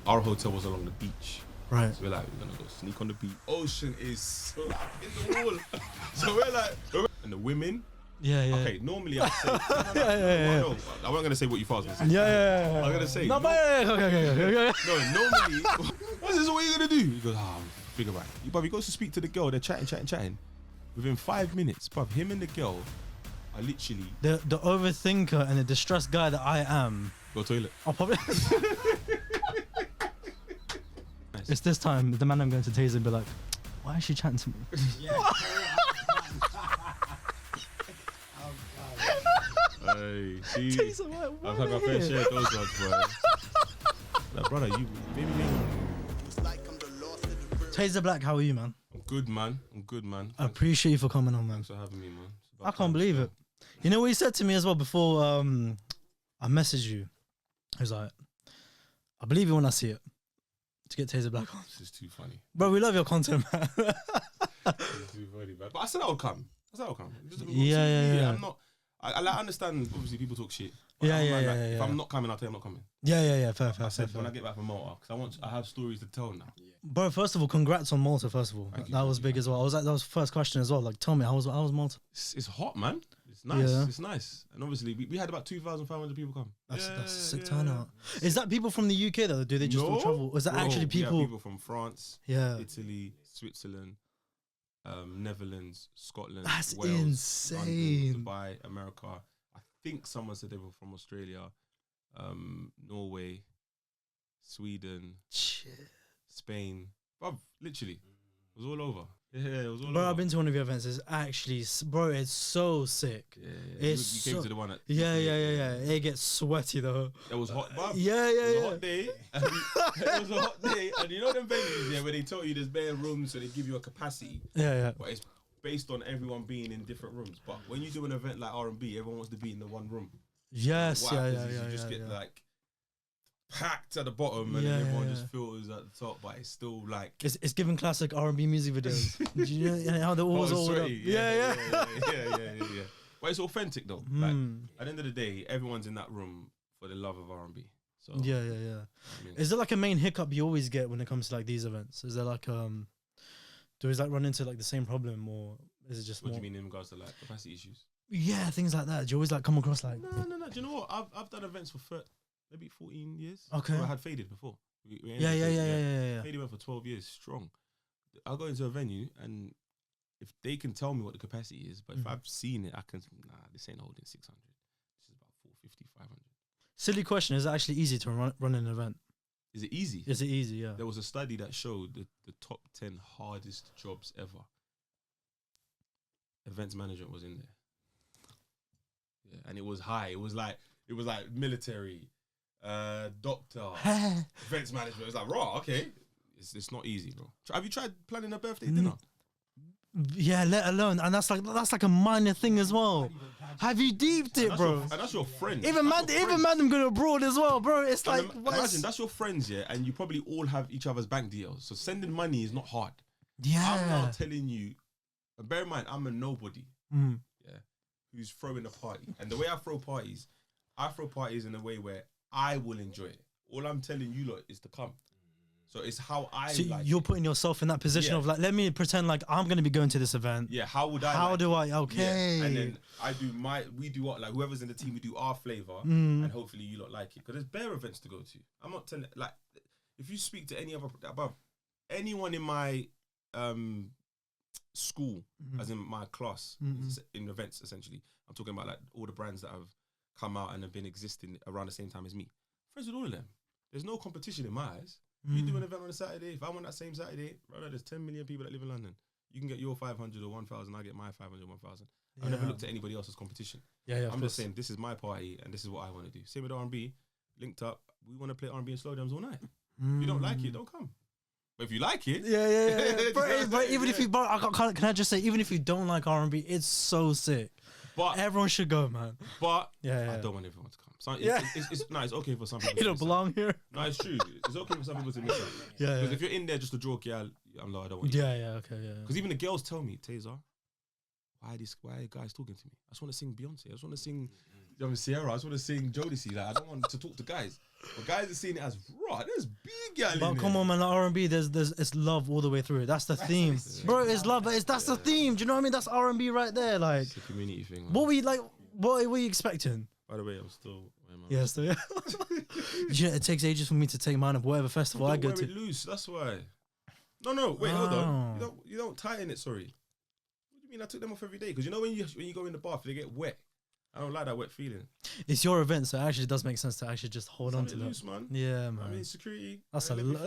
our hotel was along the beach. Right. So we're like, we're gonna go sneak on the beach. Ocean is slap in the wall. So we're like, and the women. Yeah. Okay, normally I'd say, no, I wasn't gonna say what you thought I was gonna say. Yeah. I was gonna say, no, but okay. No, normally, what's this? What are you gonna do? He goes, figure right. But he goes to speak to the girl. They're chatting. Within 5 minutes, bruv, him and the girl are literally the overthinker and the distressed guy that I am. Go toilet. I'll probably. It's this time the man I'm going to Tazer and be like, why is she chatting to me? Hey, see, Tazer, I've had my fair share of those ones, bro. Like, brother, you maybe. Tazer Black, how are you, man? I'm good, man. I appreciate you for coming on, man. Thanks for having me, man. I can't believe it. You know what he said to me as well before I messaged you? He was like, I believe you when I see it. To get Tazer Black on. This is too funny. Bro, we love your content, man. It's too funny, man. But I said I would come. Yeah. I'm not. I understand, obviously, people talk shit. Yeah. If I'm not coming, I'll tell you I'm not coming. Yeah. Fair. When I get back from Malta, because I have stories to tell now. Bro, first of all, congrats on Malta, first of all. That was big as well. That was the first question as well. Like, tell me, how was Malta? It's hot, man. It's nice. Yeah. It's nice. And obviously, we had about 2,500 people come. That's a sick turnout. Is that people from the UK, though? Do they just all travel? Or is that actually people? We have people from France, Yeah. Italy, Switzerland, Netherlands, Scotland, That's Wales, insane. London, Dubai, America. I think someone said they were from Australia, Norway, Sweden, Spain. Bruv, literally, it was all over. Yeah, it was all over. Bro, I've been to one of your events. It's actually, bro, it's so sick. Yeah. It's you came to the one at Yeah. It gets sweaty though. It was hot, bruv. Yeah. It was a hot day. It was a hot day. And you know them venues, where they tell you there's bare rooms, so they give you a capacity. Yeah. But it's based on everyone being in different rooms. But when you do an event like R&B, everyone wants to be in the one room. Yes, What happens is you just get like packed at the bottom, and then everyone just filters at the top. But it's still like it's giving classic R&B music videos. Do you know how the walls all up? Yeah. But it's authentic though. Like at the end of the day, everyone's in that room for the love of R&B. So Yeah. Is there like a main hiccup you always get when it comes to like these events? Is there like do you always like run into like the same problem, or is it just what more... do you mean in regards to like capacity issues? Yeah, things like that. Do you always like come across like No. Do you know what? I've done events for maybe 14 years. Okay. I had Faded before. Yeah. Faded went for 12 years strong. I'll go into a venue, and if they can tell me what the capacity is, but if I've seen it, I can, this ain't holding 600. This is about 450, 500. Silly question. Is it actually easy to run an event? Is it easy? Is it easy? Yeah. There was a study that showed the top 10 hardest jobs ever. Events management was in there. Yeah, and it was high. It was like military, doctor, events management. It was like, raw, okay. It's not easy, bro. Have you tried planning a birthday dinner? Yeah, let alone, and that's like a minor thing as well. Have you deeped it, bro? And that's your friend. Even madam going abroad as well, bro. It's like imagine that's your friends, yeah, and you probably all have each other's bank details. So sending money is not hard. Yeah. I'm now telling you, and bear in mind, I'm a nobody. Yeah, who's throwing a party, and the way I throw parties in a way where I will enjoy it. All I'm telling you lot is to come. So it's how I like you're it. putting yourself in that position of like, let me pretend like I'm going to be going to this event. Yeah, how would I? How do I? Okay. Yeah. And then we do what, like whoever's in the team, we do our flavor, and hopefully you lot like it. Because there's bare events to go to. I'm not telling, like, if you speak to anyone in my school, as in my class, in events essentially, I'm talking about like all the brands that have come out and have been existing around the same time as me. Friends with all of them. There's no competition in my eyes. You do an event on a Saturday. If I want that same Saturday, brother, there's 10 million people that live in London. You can get your 500 or 1,000. I get my 500 or 1,000. I never looked at anybody else as competition. Yeah. I'm just saying this is my party and this is what I want to do. Same with R&B. Linked up. We want to play R&B and slow jams all night. If you don't like it, don't come. But if you like it, yeah. But even if you, can I just say, even if you don't like R&B, it's so sick. But everyone should go, man. But I don't want everyone to come. So it's okay for some people. You don't belong here. No, it's true. It's okay for some people to miss out. Yeah. Because if you're in there just to draw, I'm like, I don't want you. Yeah. Because even the girls tell me, Tazer, why are guys talking to me? I just want to sing Beyonce. I just want to sing I'm Sierra. I just want to sing Jodeci. Like I don't want to talk to guys. But guys are seeing it as raw. There's big gal But in come there. on, man, like R&B, it's love all the way through. That's the theme, bro. It's love, but that's the theme. Do you know what I mean? That's R&B right there. Like, It's a community thing. Man. what were you like? What were you expecting? By the way, I'm still. Yeah, so yeah. Yeah, it takes ages for me to take mine of whatever festival I go wear to. it loose. That's why. No. Wait, hold on. You don't tighten it. Sorry. What do you mean? I took them off every day because you know when you go in the bath, they get wet. I don't like that wet feeling. It's your event, so it actually does make sense to actually just hold on to loose, that. Man. Yeah, man. I mean, security. That's man.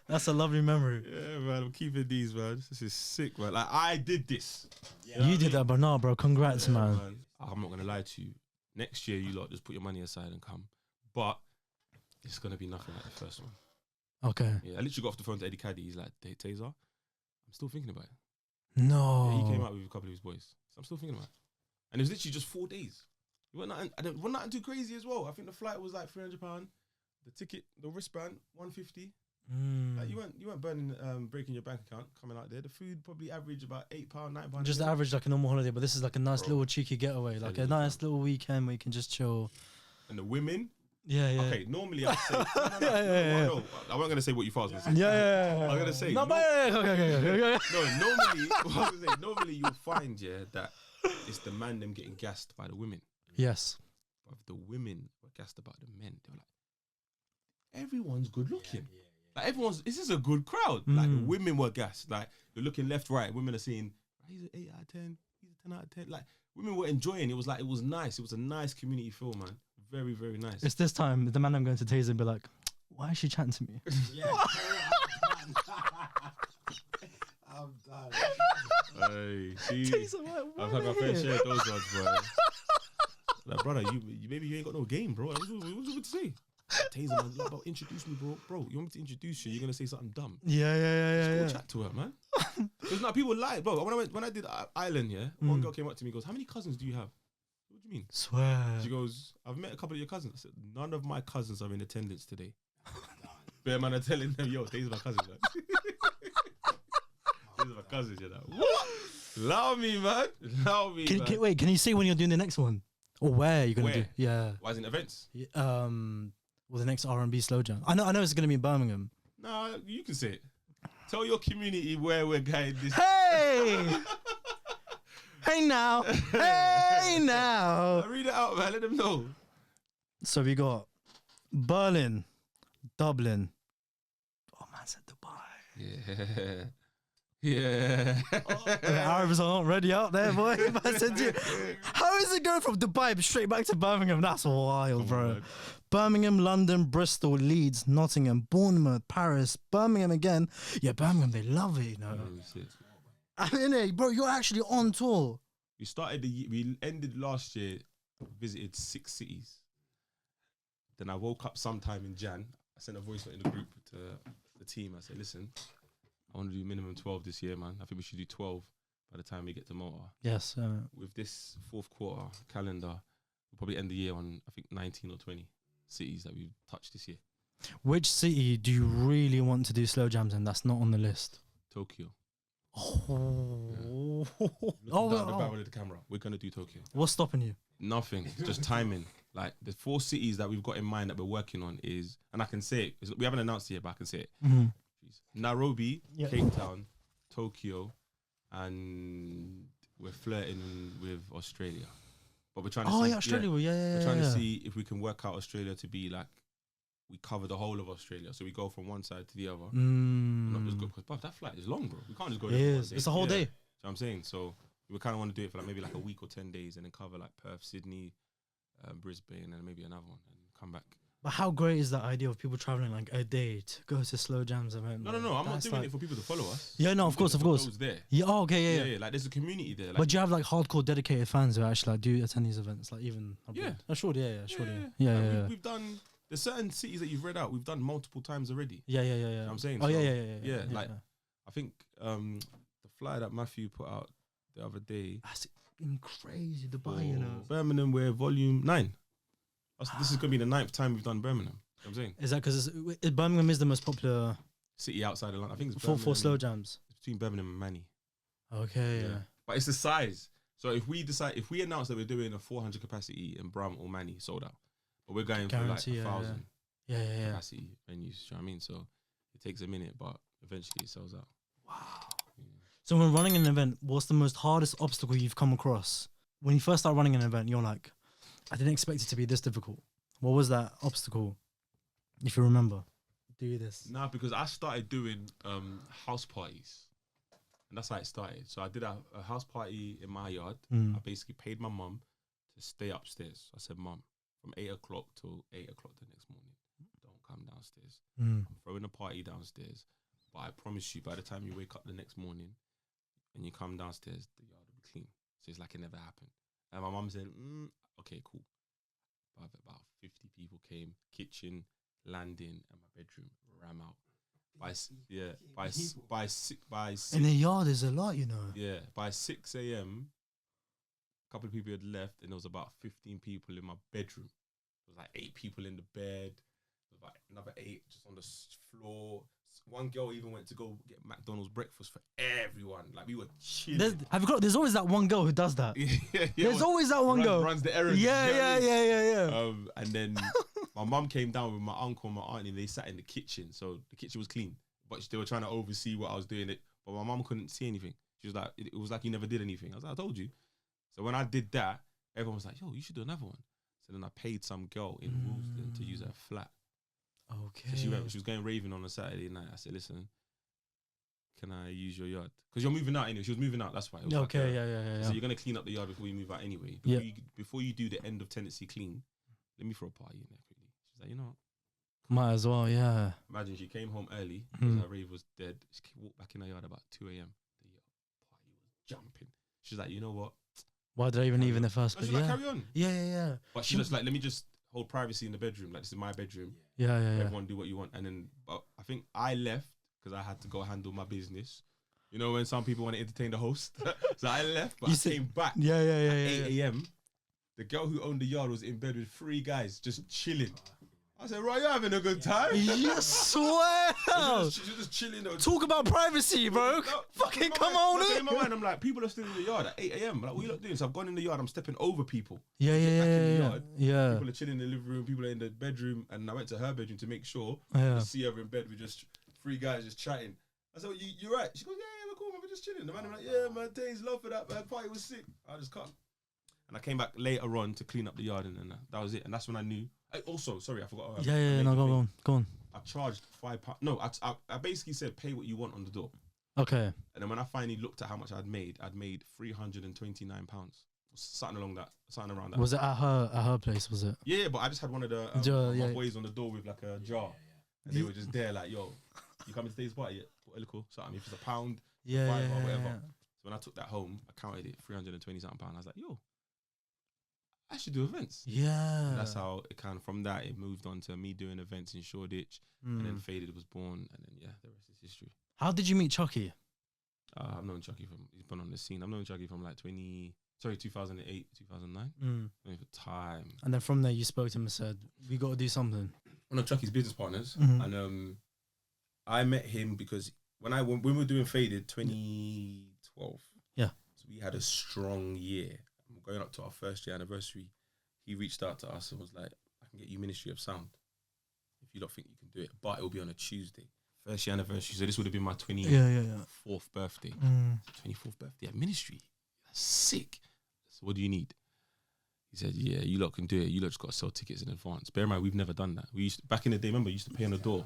That's a lovely memory. Yeah, man. I'm keeping these, man. This is sick, man. Like I did this. Yeah, you did that, but no, bro. Congrats, man. I'm not gonna lie to you. Next year, you lot just put your money aside and come. But it's gonna be nothing like the first one. Okay. Yeah, I literally got off the phone to Eddie Caddy. He's like, Tazer, I'm still thinking about it. No. Yeah, he came out with a couple of his boys. So I'm still thinking about it. And it was literally just 4 days. It wasn't nothing too crazy as well. I think the flight was like £300. The ticket, the wristband, $150. Like you weren't burning, breaking your bank account coming out there. The food probably averaged about £8, £9. Just average like a normal holiday, but this is like a nice little cheeky getaway, like a nice little weekend where you can just chill. And the women. Yeah. Okay, normally I'd say. No, I wasn't gonna say what you thought I was gonna say. Yeah. I'm gonna say. No, okay. No, normally you'll find that it's the man them getting gassed by the women. Yes. But if the women were gassed about the men, they were like, everyone's good looking. Like this is a good crowd. Like the women were gassed. Like you're looking left, right. Women are saying, he's an 8 out of 10. He's a 10 out of 10. Like women were enjoying. It was nice. It was a nice community feel, man. Very, very nice. It's this time the man I'm going to Taser and be like, why is she chatting to me? Yeah. I'm done. Hey, see, Taser, I've had my fair share of those ones, bro. Like, brother, you maybe you ain't got no game, bro. Like, what you to say? Taser, man, like, bro, introduce me, bro. Bro, you want me to introduce you? You're gonna say something dumb. Yeah. Go chat to her, man. Because now people lie, bro. When I did Ireland, one girl came up to me and goes, "How many cousins do you have?" What do you mean? Swear. She goes, "I've met a couple of your cousins." I said, "None of my cousins are in attendance today." Bear man, I'm telling them, "Yo, these are my cousins, man." These are my cousins, you know. What? Allow me, man. Wait, can you say when you're doing the next one? Or where you're going to do? Yeah. Why is it events? Well, the next R&B slow jam. I know it's going to be in Birmingham. No, you can say it. Tell your community where we're going this. Hey! Hey now. Hey now. Read it out, man. Let them know. So we got Berlin, Dublin. Oh, man said Dubai. Yeah. The Arabs aren't ready out there, boy. Man said, how is it going from Dubai straight back to Birmingham? That's wild, bro. Birmingham, London, Bristol, Leeds, Nottingham, Bournemouth, Paris, Birmingham again. Yeah, Birmingham, they love it, you know. I mean, bro, you're actually on tour. We ended last year, visited 6 cities. Then I woke up sometime in Jan. I sent a voice note in the group to the team. I said, listen, I want to do minimum 12 this year, man. I think we should do 12 by the time we get to Malta. Yes. With this fourth quarter calendar, we'll probably end the year on, I think, 19 or 20 cities that we've touched this year. Which city do you really want to do slow jams in that's not on the list? Tokyo. Oh. Down the barrel of the camera. We're going to do Tokyo. What's stopping you? Nothing. Just timing. Like the 4 cities that we've got in mind that we're working on is, and I can say it, we haven't announced it yet, but I can say it. Mm-hmm. Nairobi, Cape Town, Tokyo, and we're flirting with Australia. But we're trying to see. Australia. Yeah. We're trying to see if we can work out Australia to be like, we cover the whole of Australia. So we go from one side to the other. Not just go, because that flight is long, bro. We can't just go there. It's a whole day. You know what I'm saying? So we kind of want to do it for like maybe like a week or 10 days and then cover like Perth, Sydney, Brisbane, and then maybe another one and come back. But how great is that idea of people traveling like a day to go to slow jams event? No. I'm not doing it for people to follow us. Yeah, no, of course. There. Yeah, okay, Yeah. Like there's a community there. Like, but do you have like hardcore dedicated fans who actually like do attend these events, like even abroad? Sure. We've done. There's certain cities that you've read out. We've done multiple times already. Yeah. You know what I'm saying. Oh, so, yeah. Like I think the flyer that Matthew put out the other day. That's crazy. Dubai, you know. Birmingham, we're volume 9. This is gonna be the 9th time we've done Birmingham. You know what I'm saying. Is that because Birmingham is the most popular city outside of London? I think it's for slow jams. It's between Birmingham and Manny. Okay. Yeah. But it's the size. So if we announce that we're doing a 400 capacity in Brum or Manny, sold out. But we're going Guarantee, for like 1,000 yeah. capacity venues. Do you know what I mean? So it takes a minute, but eventually it sells out. Wow. So when running an event, what's the most hardest obstacle you've come across? When you first start running an event, you're like, I didn't expect it to be this difficult. What was that obstacle, if you remember? Do this. Nah, because I started doing house parties. And that's how it started. So I did a house party in my yard. I basically paid my mum to stay upstairs. I said, Mum, from 8 o'clock till 8 o'clock the next morning, don't come downstairs. I'm throwing a party downstairs. But I promise you, by the time you wake up the next morning and you come downstairs, the yard will be clean. So it's like it never happened. And my mum said, okay, cool. But about 50 people came, kitchen, landing, and my bedroom ram out. By 6 in the yard is a lot, you know. Yeah, by 6 a.m, a couple of people had left, and there was about 15 people in my bedroom. There was like 8 people in the bed. There was like another 8 just on the floor. One girl even went to go get McDonald's breakfast for everyone. Like, we were chilling. There's always that one girl who does that. yeah, There's always that one girl. Runs the errands. Yeah. And then my mum came down with my uncle and my auntie, and they sat in the kitchen. So the kitchen was clean, but they were trying to oversee what I was doing. But my mum couldn't see anything. She was like, it was like you never did anything. I was like, I told you. So when I did that, everyone was like, yo, you should do another one. So then I paid some girl in Woolston to use her flat. Okay. So she was going raving on a Saturday night. I said, listen, can I use your yard? Because you're moving out anyway. She was moving out, that's why. It was Okay, like, yeah. So you're going to clean up the yard before you move out anyway. Before you do the end of tenancy clean, let me throw a party in there quickly. She's like, you know what? Might as well, yeah. Imagine she came home early because her rave was dead. She walked back in her yard about 2 a.m. The party was jumping. She's like, you know what? Why did I even leave in the first place? She's like, carry on. Yeah. But she was like, let me just hold privacy in the bedroom. Like, this is my bedroom. Yeah. Everyone do what you want. And then I think I left because I had to go handle my business. You know, when some people want to entertain the host. So I left, but I came back at 8 a.m. The girl who owned the yard was in bed with 3 guys just chilling. I said, right, you're having a good time? Yes, swear. She's just chilling. Talk about privacy, bro. Fucking come on. In my mind, I'm like, people are still in the yard at 8 a.m. Like, what are you lot doing? So I've gone in the yard. I'm stepping over people. Yeah. People are chilling in the living room. People are in the bedroom. And I went to her bedroom to make sure. I see her in bed with just 3 guys just chatting. I said, well, you're right. She goes, yeah, we're cool, man. We're just chilling. The man, I'm like, yeah, man, thanks, love for that, man. Party was sick. I just cut. And I came back later on to clean up the yard, and then that was it. And that's when I knew. Also, sorry, I forgot. No, go on. I charged £5. No, I basically said pay what you want on the door. Okay. And then when I finally looked at how much I'd made £329. Something around that. Was it at her place? Was it? Yeah, but I just had one of the my boys on the door with like a jar, and they were just there like, yo, you coming to today's party? Yeah, cool. Something if it's £1, £5 or whatever. So when I took that home, I counted it £320 pound. I was like, yo, I should do events. Yeah. And that's how it kind of, from that, it moved on to me doing events in Shoreditch. And then Faded was born. And then, the rest is history. How did you meet Chuckie? I've known Chuckie he's been on the scene. I've known Chuckie from like 2008, 2009. For time. And then from there, you spoke to him and said, we got to do something. One of Chuckie's business partners. And I met him because when we were doing Faded 2012. Yeah. So we had a strong year. Going up to our first year anniversary, he reached out to us and was like, I can get you Ministry of Sound if you don't think you can do it, but it will be on a Tuesday. First year anniversary, so this would have been my 24th birthday. 24th birthday at Ministry. That's sick. So what do you need? He said, yeah, you lot can do it. You lot just got to sell tickets in advance. Bear in mind, we've never done that. We used to, back in the day, remember, you used to pay on the door.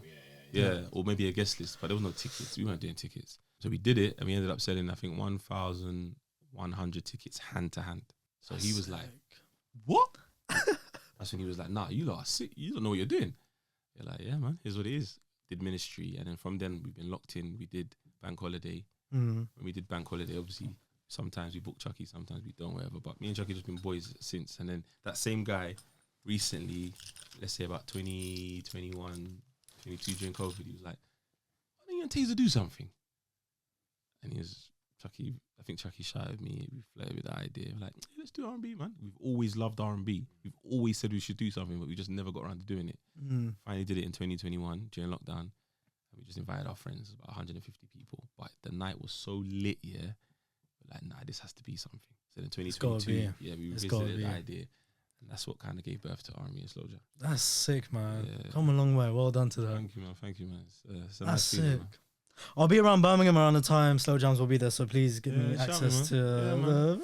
Yeah, or maybe a guest list, but there was no tickets. We weren't doing tickets. So we did it, and we ended up selling, I think, 1,100 tickets hand to hand. So he was like, what? That's when he was like, nah, you lot are sick. You don't know what you're doing. You're like, yeah, man, here's what it is. Did Ministry. And then from then, we've been locked in. We did Bank Holiday. When we did Bank Holiday, obviously, sometimes we book Chuckie, sometimes we don't, whatever. But me and Chuckie just been boys since. And then that same guy recently, let's say about 2021, 22 during COVID, he was like, why don't you and Tazer do something? And he was, Chuckie, I think Chuckie shouted at me. We flirted with the idea. We're like, hey, let's do R&B, man. We've always loved R&B. We've always said we should do something, but we just never got around to doing it. Finally did it in 2021 during lockdown. And we just invited our friends, about 150 people. But the night was so lit, yeah. We're like, nah, this has to be something. So in It's gotta 2022, be. yeah, we It's gotta revisited the be. idea, and that's what kind of gave birth to Army and Slow Jam. That's sick, man. Yeah. Come a long way. Well done to them. Thank you, man. Thank you, man. It's a That's nice feeling, sick. man. I'll be around Birmingham around the time Slow Jams will be there, so please give me shout access me, to man.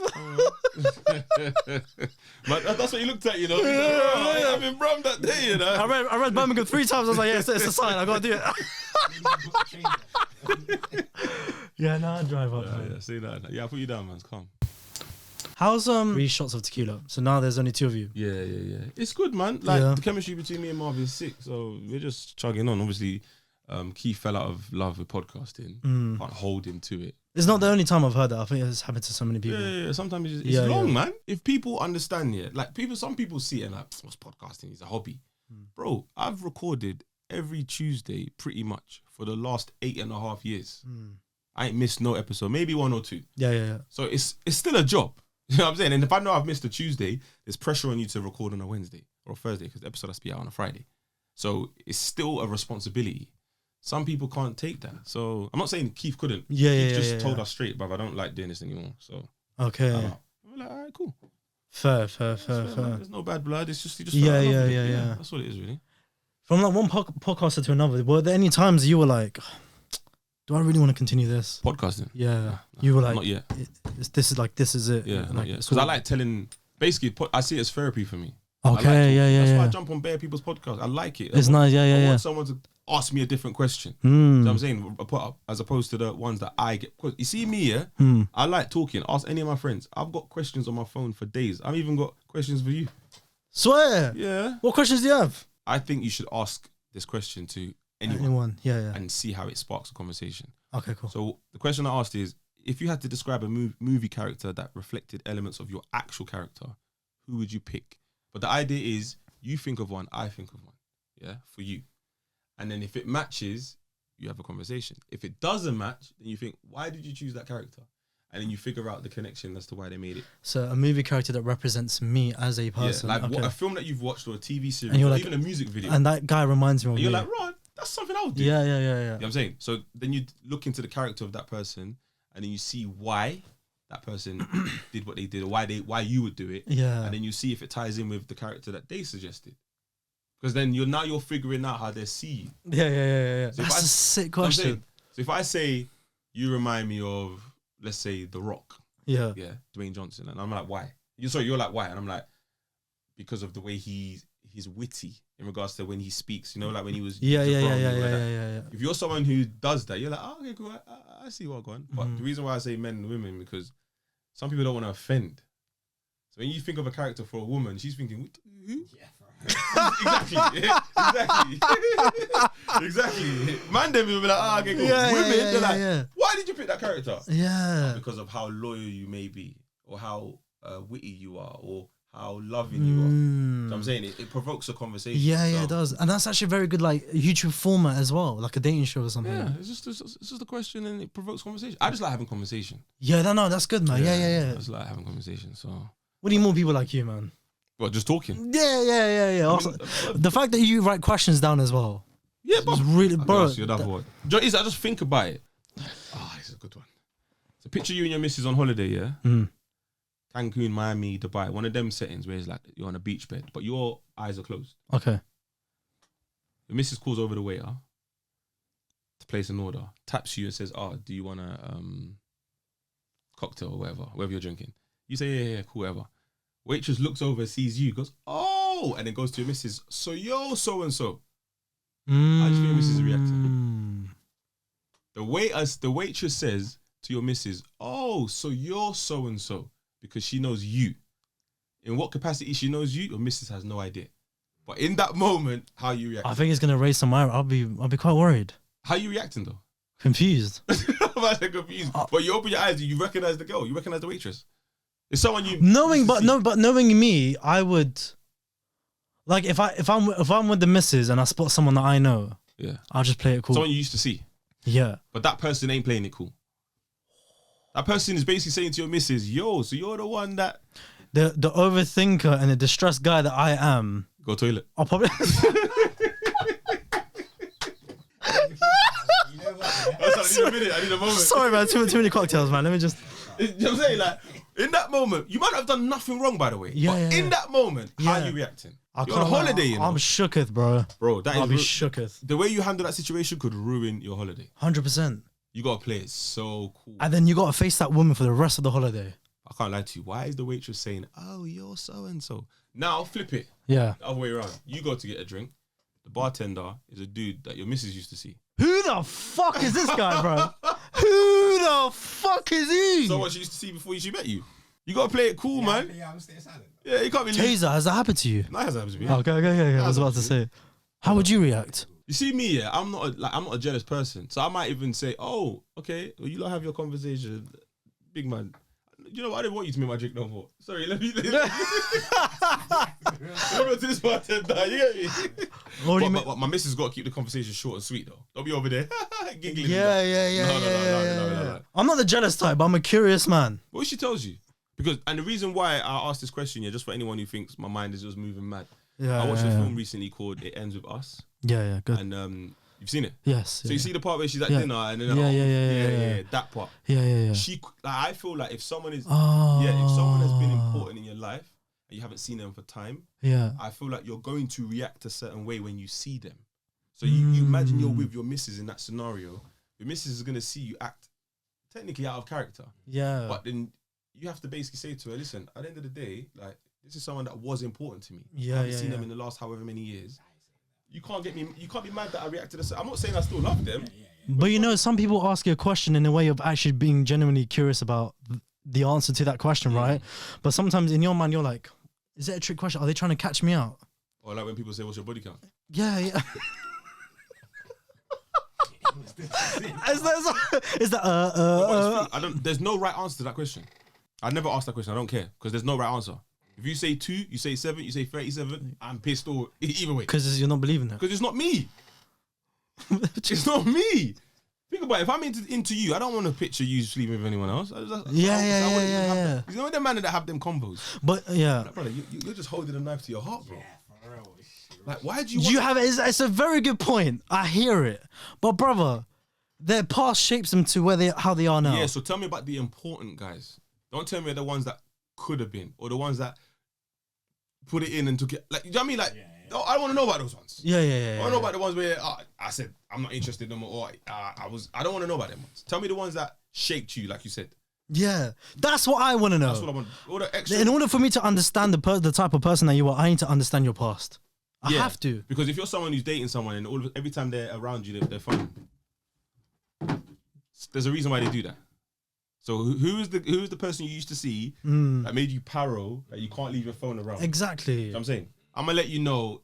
But that's what you looked at, you know. I'm in Brum that day, you know. I read Birmingham 3 times. I was like, yeah, it's a sign. I gotta do it. Yeah, no, I drive up. Yeah, see that. Yeah, I'll put you down, man. Come. How's 3 shots of tequila? So now there's only 2 of you. Yeah. It's good, man. Like Yeah. the chemistry between me and Marv is sick, so we're just chugging on. Obviously, Keith fell out of love with podcasting. Can't hold him to it. It's not the only time I've heard that. I think it's happened to so many people. Yeah. Sometimes it's long, man. If people understand it, like some people see it and like, what's podcasting? It's a hobby. Bro, I've recorded every Tuesday pretty much for the last 8.5 years. I ain't missed no episode, maybe 1 or 2. Yeah. So it's still a job. You know what I'm saying? And if I know I've missed a Tuesday, there's pressure on you to record on a Wednesday or a Thursday because the episode has to be out on a Friday. So it's still a responsibility. Some people can't take that. So I'm not saying Keith couldn't. Keith just told us straight, bruv, I don't like doing this anymore. So okay. we're like, all right, cool. Fair. There's no bad blood. It's just you just Yeah. That's what it is, really. From like one podcaster to another, were there any times you were like, do I really want to continue this? Podcasting. Yeah. No, you were like, not yet. This is it. Yeah, like, not yet. Because I like telling. Basically, I see it as therapy for me. Okay, That's why I yeah. jump on bare people's podcasts. I like it. It's nice, I yeah. want someone to ask me a different question. You know what I'm Mm. saying? As opposed to the ones that I get. Cause you see me, yeah? I like talking. Ask any of my friends. I've got questions on my phone for days. I've even got questions for you. Swear. Yeah. What questions do you have? I think you should ask this question to anyone. Yeah. And see how it sparks a conversation. Okay, cool. So the question I asked is, if you had to describe a movie character that reflected elements of your actual character, who would you pick? But the idea is, you think of one, I think of one, yeah, for you. And then if it matches, you have a conversation. If it doesn't match, then you think, why did you choose that character? And then you figure out the connection as to why they made it. So a movie character that represents me as a person. Yeah, like okay. a film that you've watched or a TV series, And or you're even a music video. And that guy reminds me of And you're me. like, Ron, that's something I would do. Yeah. You know what I'm saying? So then you look into the character of that person, and then you see why that person did what they did, or why you would do it. Yeah. And then you see if it ties in with the character that they suggested. Because then you're figuring out how they see you. Yeah. So That's a sick question. So if I say you remind me of, let's say, The Rock, Yeah. Dwayne Johnson, and I'm like, why? You're like, why? And I'm like, because of the way he's witty in regards to when he speaks. You know, like when he was Yeah. If you're someone who does that, you're like, oh, okay, cool. I see what I'm going. But the reason why I say men and women, because some people don't want to offend. So when you think of a character for a woman, she's thinking, who? Yeah, exactly. Man, them will be like, ah, okay, cool. Women, they're like, why did you pick that character? Yeah. Because of how loyal you may be, or how witty you are, or how loving you are. So I'm saying it provokes a conversation. Yeah, it does. And that's actually a very good like YouTube format as well, like a dating show or something. Yeah, it's just a question and it provokes conversation. I just like having conversation. Yeah, no, that's good, man. Yeah. I just like having conversation. So We need more people like you, man. what, just talking? Yeah. Also, the fact that you write questions down as well. Yeah, It's really, bro. I just think about it. Ah, it's a good one. So picture you and your missus on holiday, yeah? Cancun, Miami, Dubai, one of them settings where it's like you're on a beach bed, but your eyes are closed. Okay. The missus calls over the waiter to place an order, taps you and says, do you want a cocktail or whatever you're drinking? You say, yeah, cool, whatever. Waitress looks over, sees you, goes, oh, and then goes to your missus, so you're so-and-so. How do you think your missus is reacting? The waitress says to your missus, oh, so you're so-and-so, because she knows you. In what capacity she knows you, your missus has no idea. But in that moment, how you react? I think it's gonna raise some. I'll be quite worried. How you reacting though? Confused. I'm confused. But you open your eyes, you recognize the girl, you recognize the waitress. It's someone you knowing me, I would like if I'm with the missus and I spot someone that I know, yeah, I'll just play it cool. Someone you used to see. Yeah. But that person ain't playing it cool. That person is basically saying to your missus, yo, so you're the one that the overthinker and the distressed guy that I am. Go toilet. I'll probably I need a minute, I need a moment. Sorry man, too many cocktails, man. Let me just You know what I'm saying? Like, in that moment, you might have done nothing wrong, by the way. Yeah, but yeah, in that moment, how Yeah. are you reacting? I You're on a can't lie, holiday, you know. I'm shooketh, bro. Bro, that I'll be is shooketh. the way you handle that situation could ruin your holiday. 100%. You gotta play it so cool. And then you got to face that woman for the rest of the holiday. I can't lie to you. Why is the waitress saying, "Oh, you're so and so"? Now flip it Yeah. the other way around. You go to get a drink. The bartender is a dude that your missus used to see. Who the fuck is this guy, bro? Who the fuck is he? So what she used to see before she met you. You gotta play it cool, man. Yeah, I'm staying silent. Yeah, you can't be. Tazer, has that happened to you? That hasn't happened to me. Okay. I was about to say. How would you react? You see me, yeah. I'm not a jealous person, so I might even say, "Oh, okay, well, you lot have your conversation, big man. You know what? I didn't want you to make my drink no more. Sorry, let me go to this bartender. You get me? What do you mean? But my missus got to keep the conversation short and sweet, though. Don't be over there giggling. Yeah. No. I'm not the jealous type, but I'm a curious man. What if she tells you? And the reason why I asked this question, yeah, just for anyone who thinks my mind is just moving mad. Yeah. I watched a film recently called "It Ends with Us," Yeah, good. and you've seen it. Yes. So you see the part where she's at Yeah. dinner and then Yeah. that part. Yeah. I feel like if someone is Oh. if someone has been important in your life and you haven't seen them for time, Yeah. I feel like you're going to react a certain way when you see them. So you imagine you're with your missus in that scenario. Your missus is going to see you act technically out of character, Yeah. but then you have to basically say to her, "Listen, at the end of the day, like this is someone that was important to me. Yeah, I haven't yeah, seen yeah. them in the last however many years. You can't be mad that I reacted. I'm not saying I still love them. But you know, some people ask you a question in a way of actually being genuinely curious about the answer to that question, right? But sometimes in your mind, you're like, is it a trick question? Are they trying to catch me out? Or like when people say, "What's your body count?" Yeah. Is that I don't. There's no right answer to that question. I never asked that question. I don't care because there's no right answer. If you say 2, you say 7, you say 37, I'm pissed or either way. because you're not believing it. Because it's not me. It's not me. Think about it. If I'm into you, I don't want to picture you sleeping with anyone else. Yeah. You know the man that have them combos. But yeah, Like, brother, you're just holding a knife to your heart, bro. For real. Like, why do you? you have it. It's a very good point. I hear it, but brother, their past shapes them to how they are now. Yeah. So tell me about the important guys. Don't tell me the ones that could have been or the ones that put it in and took it. Like, you know what I mean? Like, I don't want to know about those ones. Yeah. I want to know about the ones where I said I'm not interested no more. Or I don't want to know about them ones. Tell me the ones that shaped you, like you said. Yeah, that's what I want to know. That's what I want. All the extra. In order for me to understand the type of person that you are, I need to understand your past. I have to. Because if you're someone who's dating someone and every time they're around you, they're fun. There's a reason why they do that. So who is the person you used to see that made you paro that you can't leave your phone around? Exactly. You know what I'm saying? I'm gonna let you know.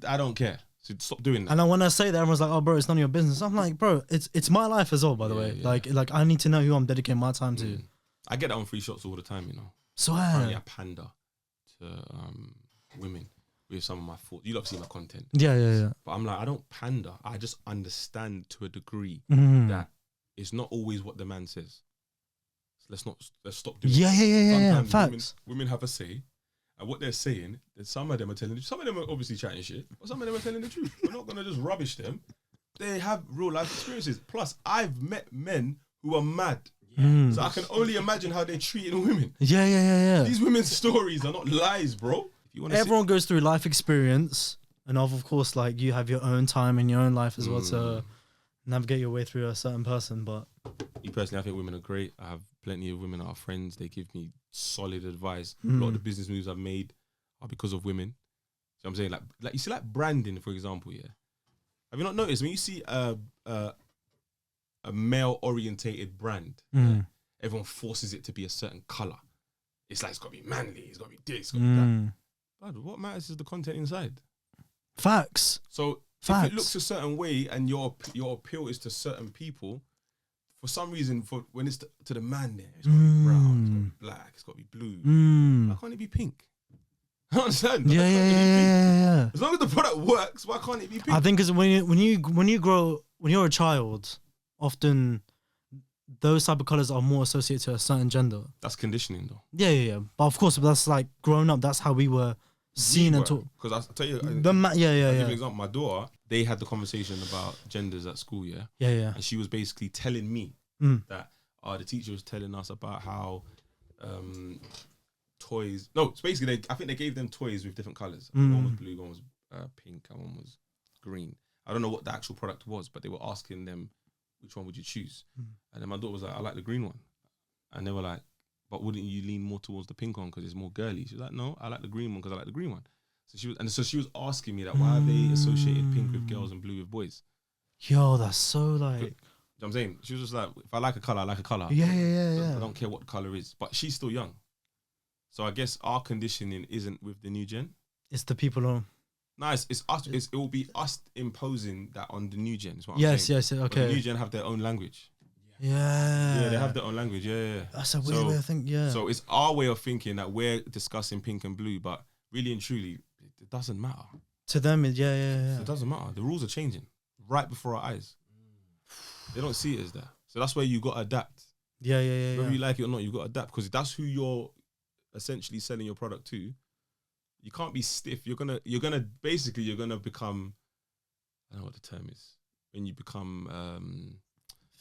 I don't care. So stop doing that. And when I say that, everyone's like, "Oh, bro, it's none of your business." I'm like, "Bro, it's my life as well." By the way, like I need to know who I'm dedicating my time to. I get that on free shots all the time. You know. Swear. Apparently I pander to women with some of my thoughts. You love seeing my content. Yeah. But I'm like, I don't pander. I just understand to a degree Mm. that it's not always what the man says. So let's stop doing Yeah. Sometimes Facts. women have a say, and what they're saying, some of them are telling the truth. Some of them are obviously chatting shit, but some of them are telling the truth. We're not gonna just rubbish them. They have real life experiences. Plus, I've met men who are mad. So I can only imagine how they're treating women. Yeah. These women's stories are not lies, bro. If you want to Everyone goes through life experience, and of course, like you have your own time in your own life as well to navigate your way through a certain person. But me personally, I think women are great. I have plenty of women that are friends. They give me solid advice. A lot of the business moves I've made are because of women. So I'm saying, like you see, like branding, for example. Yeah, have you not noticed when you see a male-orientated brand, everyone forces it to be a certain color. It's like it's got to be manly. It's got to be this. It's got to be that. But what matters is the content inside. Facts. So if it looks a certain way and your appeal is to certain people, for some reason, when it's to the man there, it's got to be brown, it's got to be black, it's got to be blue. Why can't it be pink? I understand. Yeah. As long as the product works, why can't it be pink? I think because when you grow, when you're a child, often those type of colors are more associated to a certain gender. That's conditioning, though. Yeah. But of course, that's like growing up. That's how we were seen and taught. Because I'll tell you, I'll give you an example. My daughter, they had the conversation about genders at school, Yeah. and she was basically telling me that the teacher was telling us about how toys. No, it's basically I think they gave them toys with different colours. One was blue, one was pink, and one was green. I don't know what the actual product was, but they were asking them which one would you choose. And then my daughter was like, I like the green one. And they were like, but wouldn't you lean more towards the pink one because it's more girly? She was like, no, I like the green one because I like the green one. So she was asking me that why have they associated pink with girls and blue with boys? Yo, that's so like. You know what I'm saying? She was just like, if I like a colour, I like a colour. Yeah. I don't care what colour is. But she's still young. So I guess our conditioning isn't with the new gen. It's the people on. No, it's us. It will be us imposing that on the new gen. Is what I'm Yes, saying. okay. But the new gen have their own language. Yeah, they have their own language. Yeah. That's a weird way of thinking. Yeah. So it's our way of thinking that we're discussing pink and blue, but really and truly, it doesn't matter. To them, yeah. It doesn't matter. The rules are changing right before our eyes. They don't see it as that. So that's where you got to adapt. Yeah. Whether you like it or not, you got to adapt because that's who you're essentially selling your product to. You can't be stiff. You're gonna become. I don't know what the term is. When you become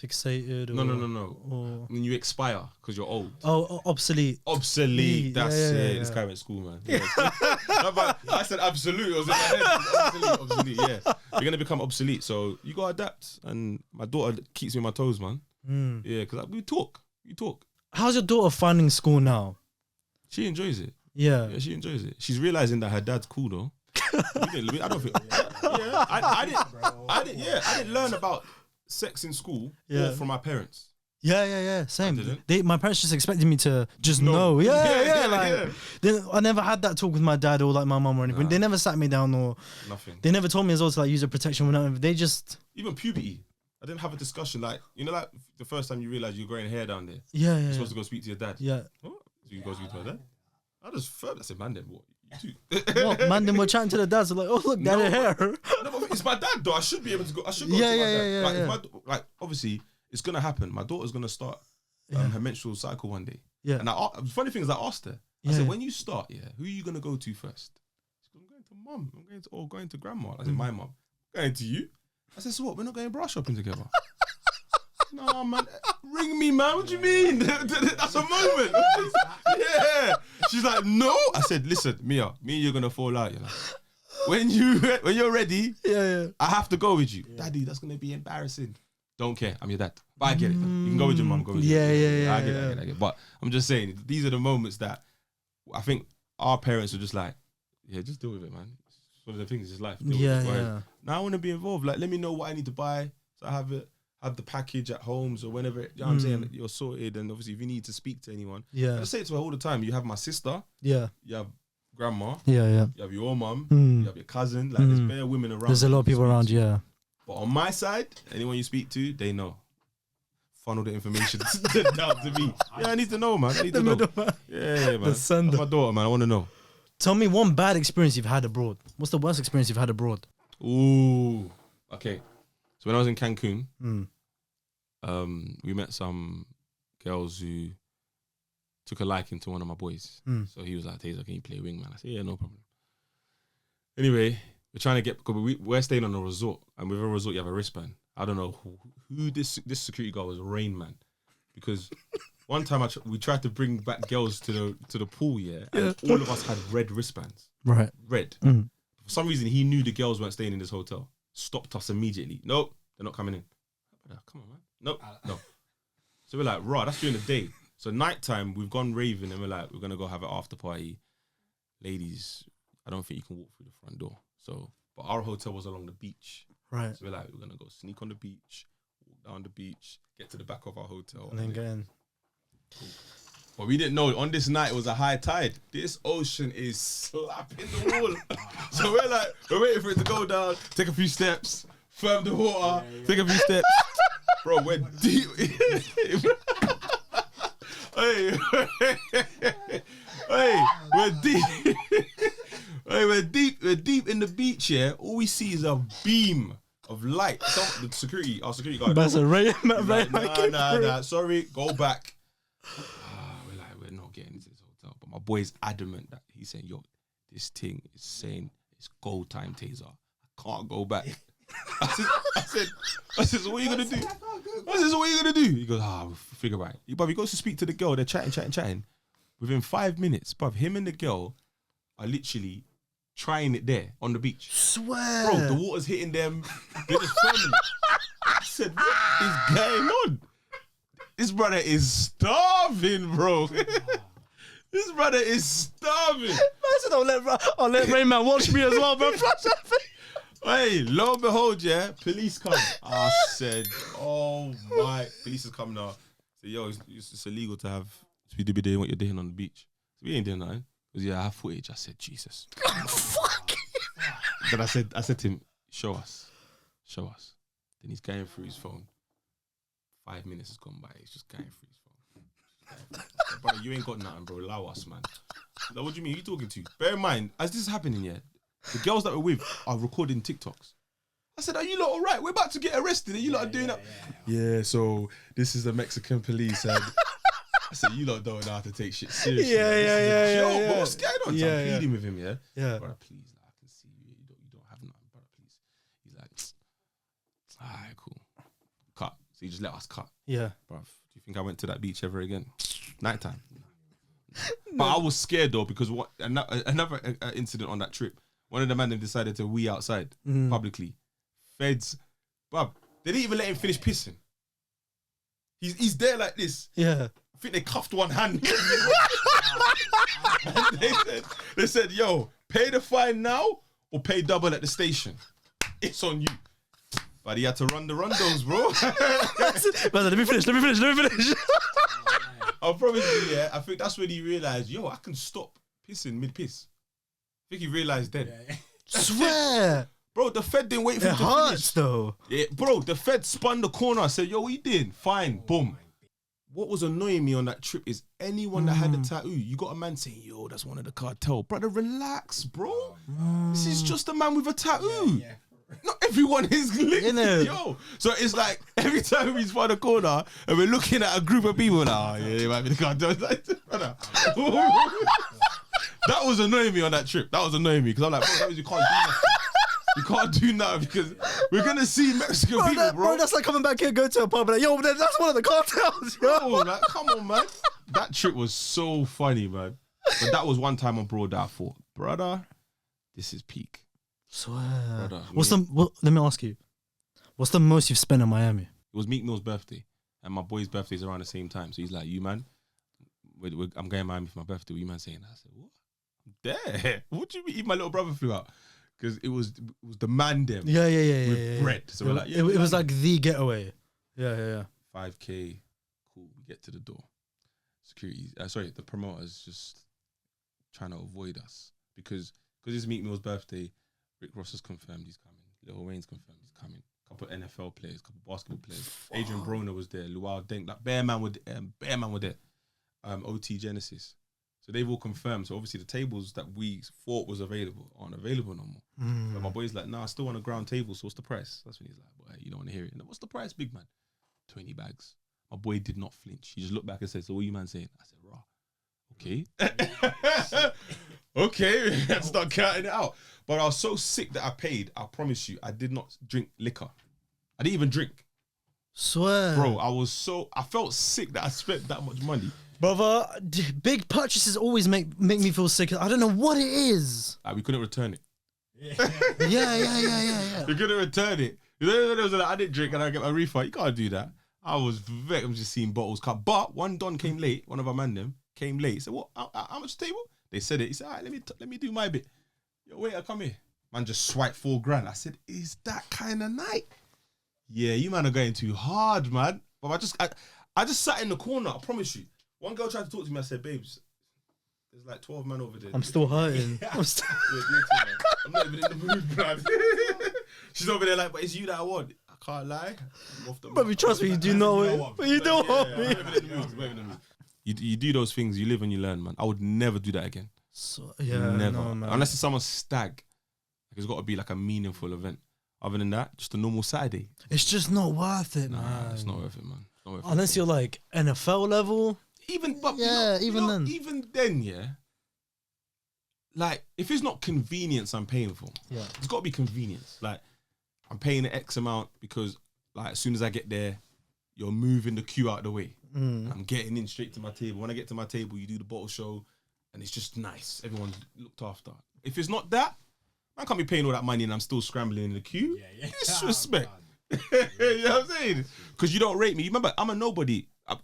fixated. No. Or When you expire because you're old. Oh, obsolete. Obsolete. That's it. This guy went to school, man. Yeah. No, but I said absolute. I was in my head. Obsolete. Yeah. You're gonna become obsolete. So you gotta adapt. And my daughter keeps me on my toes, man. Yeah, because we talk. How's your daughter finding school now? She enjoys it. Yeah, she enjoys it. She's realizing that her dad's cool though. I don't think. Yeah, I didn't learn about sex in school or from my parents. Yeah. Same. I My parents just expected me to just know. Yeah. I never had that talk with my dad or like my mum or anything. Nah. They never sat me down or Nothing. They never told me as well to like use a protection. They just even puberty. I didn't have a discussion like like the first time you realize you're growing hair down there. Yeah. You're supposed to go speak to your dad. Yeah. What? So you go speak to my dad? I said, man, then what? You too. What? Man, then we're chatting to the dads. Like, oh look, dad hair. No, but it's my dad though. I should be able to go. I should go Yeah, to my yeah, dad. yeah, Like obviously, it's gonna happen. My daughter's gonna start her menstrual cycle one day. Yeah. And the funny thing is, I asked her. I said, when you start, who are you gonna go to first? She goes, I'm going to mum. I'm going to grandma. I said, my mum. I'm going to you. I said, so what? We're not going bra shopping together. No, man. Ring me, man. What do you mean? That's a moment. Yeah. She's like, no. I said, listen, Mia, me and you're gonna fall out. When you're ready, I have to go with you. Daddy, that's gonna be embarrassing. Don't care. I'm your dad. But I get it. Though. You can go with your mum. Go with your mum. I get it. But I'm just saying, these are the moments that I think our parents are just like, just deal with it, man. It's one of the things. It's life. Now I want to be involved. Like, let me know what I need to buy. So I have the package at home. So whenever, you know what I'm saying, you're sorted. And obviously, if you need to speak to anyone, I just say it to her all the time. You have my sister. Yeah. You have grandma. Yeah. You have your mum. You have your cousin. Like, there's bare women around. There's a lot of people around, yeah. But on my side, anyone you speak to, they know. Funnel the information down to me. Yeah, I need to know, man. I need to know. Yeah, man. That's my daughter, man. I want to know. Tell me one bad experience you've had abroad. What's the worst experience you've had abroad? Ooh. Okay. So when I was in Cancun, we met some girls who took a liking to one of my boys. So he was like, Tazer, can you play wingman? I said, yeah, no problem. Anyway, we're trying to get, because we're staying on a resort, and with a resort you have a wristband. I don't know who this security guard was, Rain Man, because one time we tried to bring back girls to the pool, and all of us had red wristbands. Right. Red. For some reason, he knew the girls weren't staying in this hotel. Stopped us immediately. Nope, they're not coming in. Come on, man. Nope, no. So we're like, raw, that's during the day. So nighttime, we've gone raving, and we're like, we're gonna go have an after party. Ladies, I don't think you can walk through the front door. So, but our hotel was along the beach. Right. So we're like, we're gonna go sneak on the beach, walk down the beach, get to the back of our hotel, and then get in. Cool. But we didn't know on this night it was a high tide. This ocean is slapping the wall. So we're waiting for it to go down, take a few steps, firm the water, take a few steps. Bro, we're deep. Hey, we're deep. We're deep in the beach here. All we see is a beam of light. Our security guard. That's a ray. Nah. Sorry, go back. We're not getting into this hotel. But my boy's adamant that he's saying, yo, this thing is saying it's go time, Tazer. I can't go back. I said, so what are you gonna do? I said, so what are you gonna do? He goes, we'll figure it out. But he goes to speak to the girl. They're chatting. Within 5 minutes, bruv, him and the girl are literally trying it there on the beach. Swear. Bro, the water's hitting them. They're just filming it. I said, what is going on? This brother is starving, bro. This brother is starving. I said, I'll let Rain Man watch me as well, bro. Hey, lo and behold, yeah, police come. I said, oh my, police is coming now. So yo, it's illegal to be doing what you're doing on the beach. So we ain't doing nothing. Because yeah, I have footage. I said, Jesus. Fuck. Then I said to him, show us. Then he's going through his phone. 5 minutes has gone by. He's just going through his phone. Said, brother, you ain't got nothing, bro. Allow us, man. Like, what do you mean? Who you talking to? Bear in mind, as this is happening, yeah, the girls that we're with are recording TikToks. I said, are you lot all right? We're about to get arrested. And you lot are doing that. Yeah, so this is the Mexican police. And I said, you lot don't know how to take shit seriously. Yeah. But what's going on? So I'm pleading with him, yeah? Yeah. Brother, please, like, I can see you. You don't have nothing, brother, please. He's like, all right, cool. Cut. So he just let us cut. Yeah. Bruv, do you think I went to that beach ever again? Nighttime. But I was scared though, because what another incident on that trip, one of the men decided to wee outside publicly. Feds, bruv, they didn't even let him finish pissing. He's there like this. Yeah. I think they cuffed one hand. And they said, yo, pay the fine now or pay double at the station. It's on you. But he had to run the rondos, bro. Brother, let me finish. I promise you, yeah, I think that's when he realised, yo, I can stop pissing mid-piss. I think he realised then. Swear. Bro, the Fed didn't wait for It him to hurts finish. though. Yeah, bro, the Fed spun the corner. I said, yo, what you doing? Fine, boom. What was annoying me on that trip is anyone that had a tattoo, you got a man saying, yo, that's one of the cartel. Brother, relax, bro. This is just a man with a tattoo. Not everyone is linked, yo. So it's like every time we spun the corner and we're looking at a group of people, like, oh, yeah, it might be the cartel. Brother. That was annoying me on that trip. That was annoying me because I'm like, bro, that means you can't do nothing. You can't do nothing because we're going to see Mexican people, bro. That's like coming back here, go to a pub and like, yo, that's one of the cartels, yo. Bro, like, come on, man. That trip was so funny, man. But that was one time abroad that I thought, brother, this is peak. Swear. Brother, let me ask you, what's the most you've spent in Miami? It was Meek Mill's birthday, and my boy's birthday's around the same time. So he's like, you, man, I'm going to Miami for my birthday. What you, man, saying? I said, what? I'm there. What do you mean? Even my little brother flew out. Because it was the man them. Yeah. With bread. So we're like, it was like the getaway. Yeah. 5K, cool. We get to the door. Security, the promoters just trying to avoid us because it's Meek Mill's birthday. Rick Ross has confirmed he's coming. Lil Wayne's confirmed he's coming. Couple of NFL players, couple of basketball players. Adrian Broner was there. Luau Deng, like Bear Man were there. OT Genesis. So they've all confirmed. So obviously the tables that we thought was available aren't available no more. But my boy's like, nah, I still want a ground table. So what's the price? That's when he's like, boy, you don't want to hear it. And what's the price, big man? 20 bags. My boy did not flinch. He just looked back and said, so what are you man saying? I said, raw. Okay. Okay, let's start counting it out. But I was so sick that I paid. I promise you, I did not drink liquor. I didn't even drink. Swear. Bro, I felt sick that I spent that much money. Brother, big purchases always make me feel sick. I don't know what it is. We couldn't return it. Yeah. We couldn't return it. There was I didn't drink and I get my refund. You can't do that. I was vexed. I'm just seeing bottles cut. But one Don came late. One of our man them came late. He said, what? How much table? They said it. He said, all right, let me do my bit. Yo, waiter, come here. Man just swiped $4,000. I said, is that kind of night? Yeah, you man are going too hard, man. But I just sat in the corner. I promise you. One girl tried to talk to me. I said, babes, there's like 12 men over there. I'm still hurting. I'm not even in the mood, man. She's over there like, but it's you that I want. I can't lie. But trust me, you do know it. But you don't want me. You do those things, you live and you learn, man. I would never do that again. So, never. No, man. Unless it's someone's stag. Like, it's got to be like a meaningful event. Other than that, just a normal Saturday. It's just not worth it, man. Nah, it's not worth it, man. It's not worth Unless you're like NFL level. Even then, yeah. Like, if it's not convenience I'm paying for, it's got to be convenience. Like, I'm paying an X amount because, like, as soon as I get there, you're moving the queue out of the way. I'm getting in straight to my table. When I get to my table, you do the bottle show, and it's just nice. Everyone's looked after. If it's not that, I can't be paying all that money and I'm still scrambling in the queue. Disrespect. You know what I'm saying? Because you don't rate me. You remember, I'm a nobody. I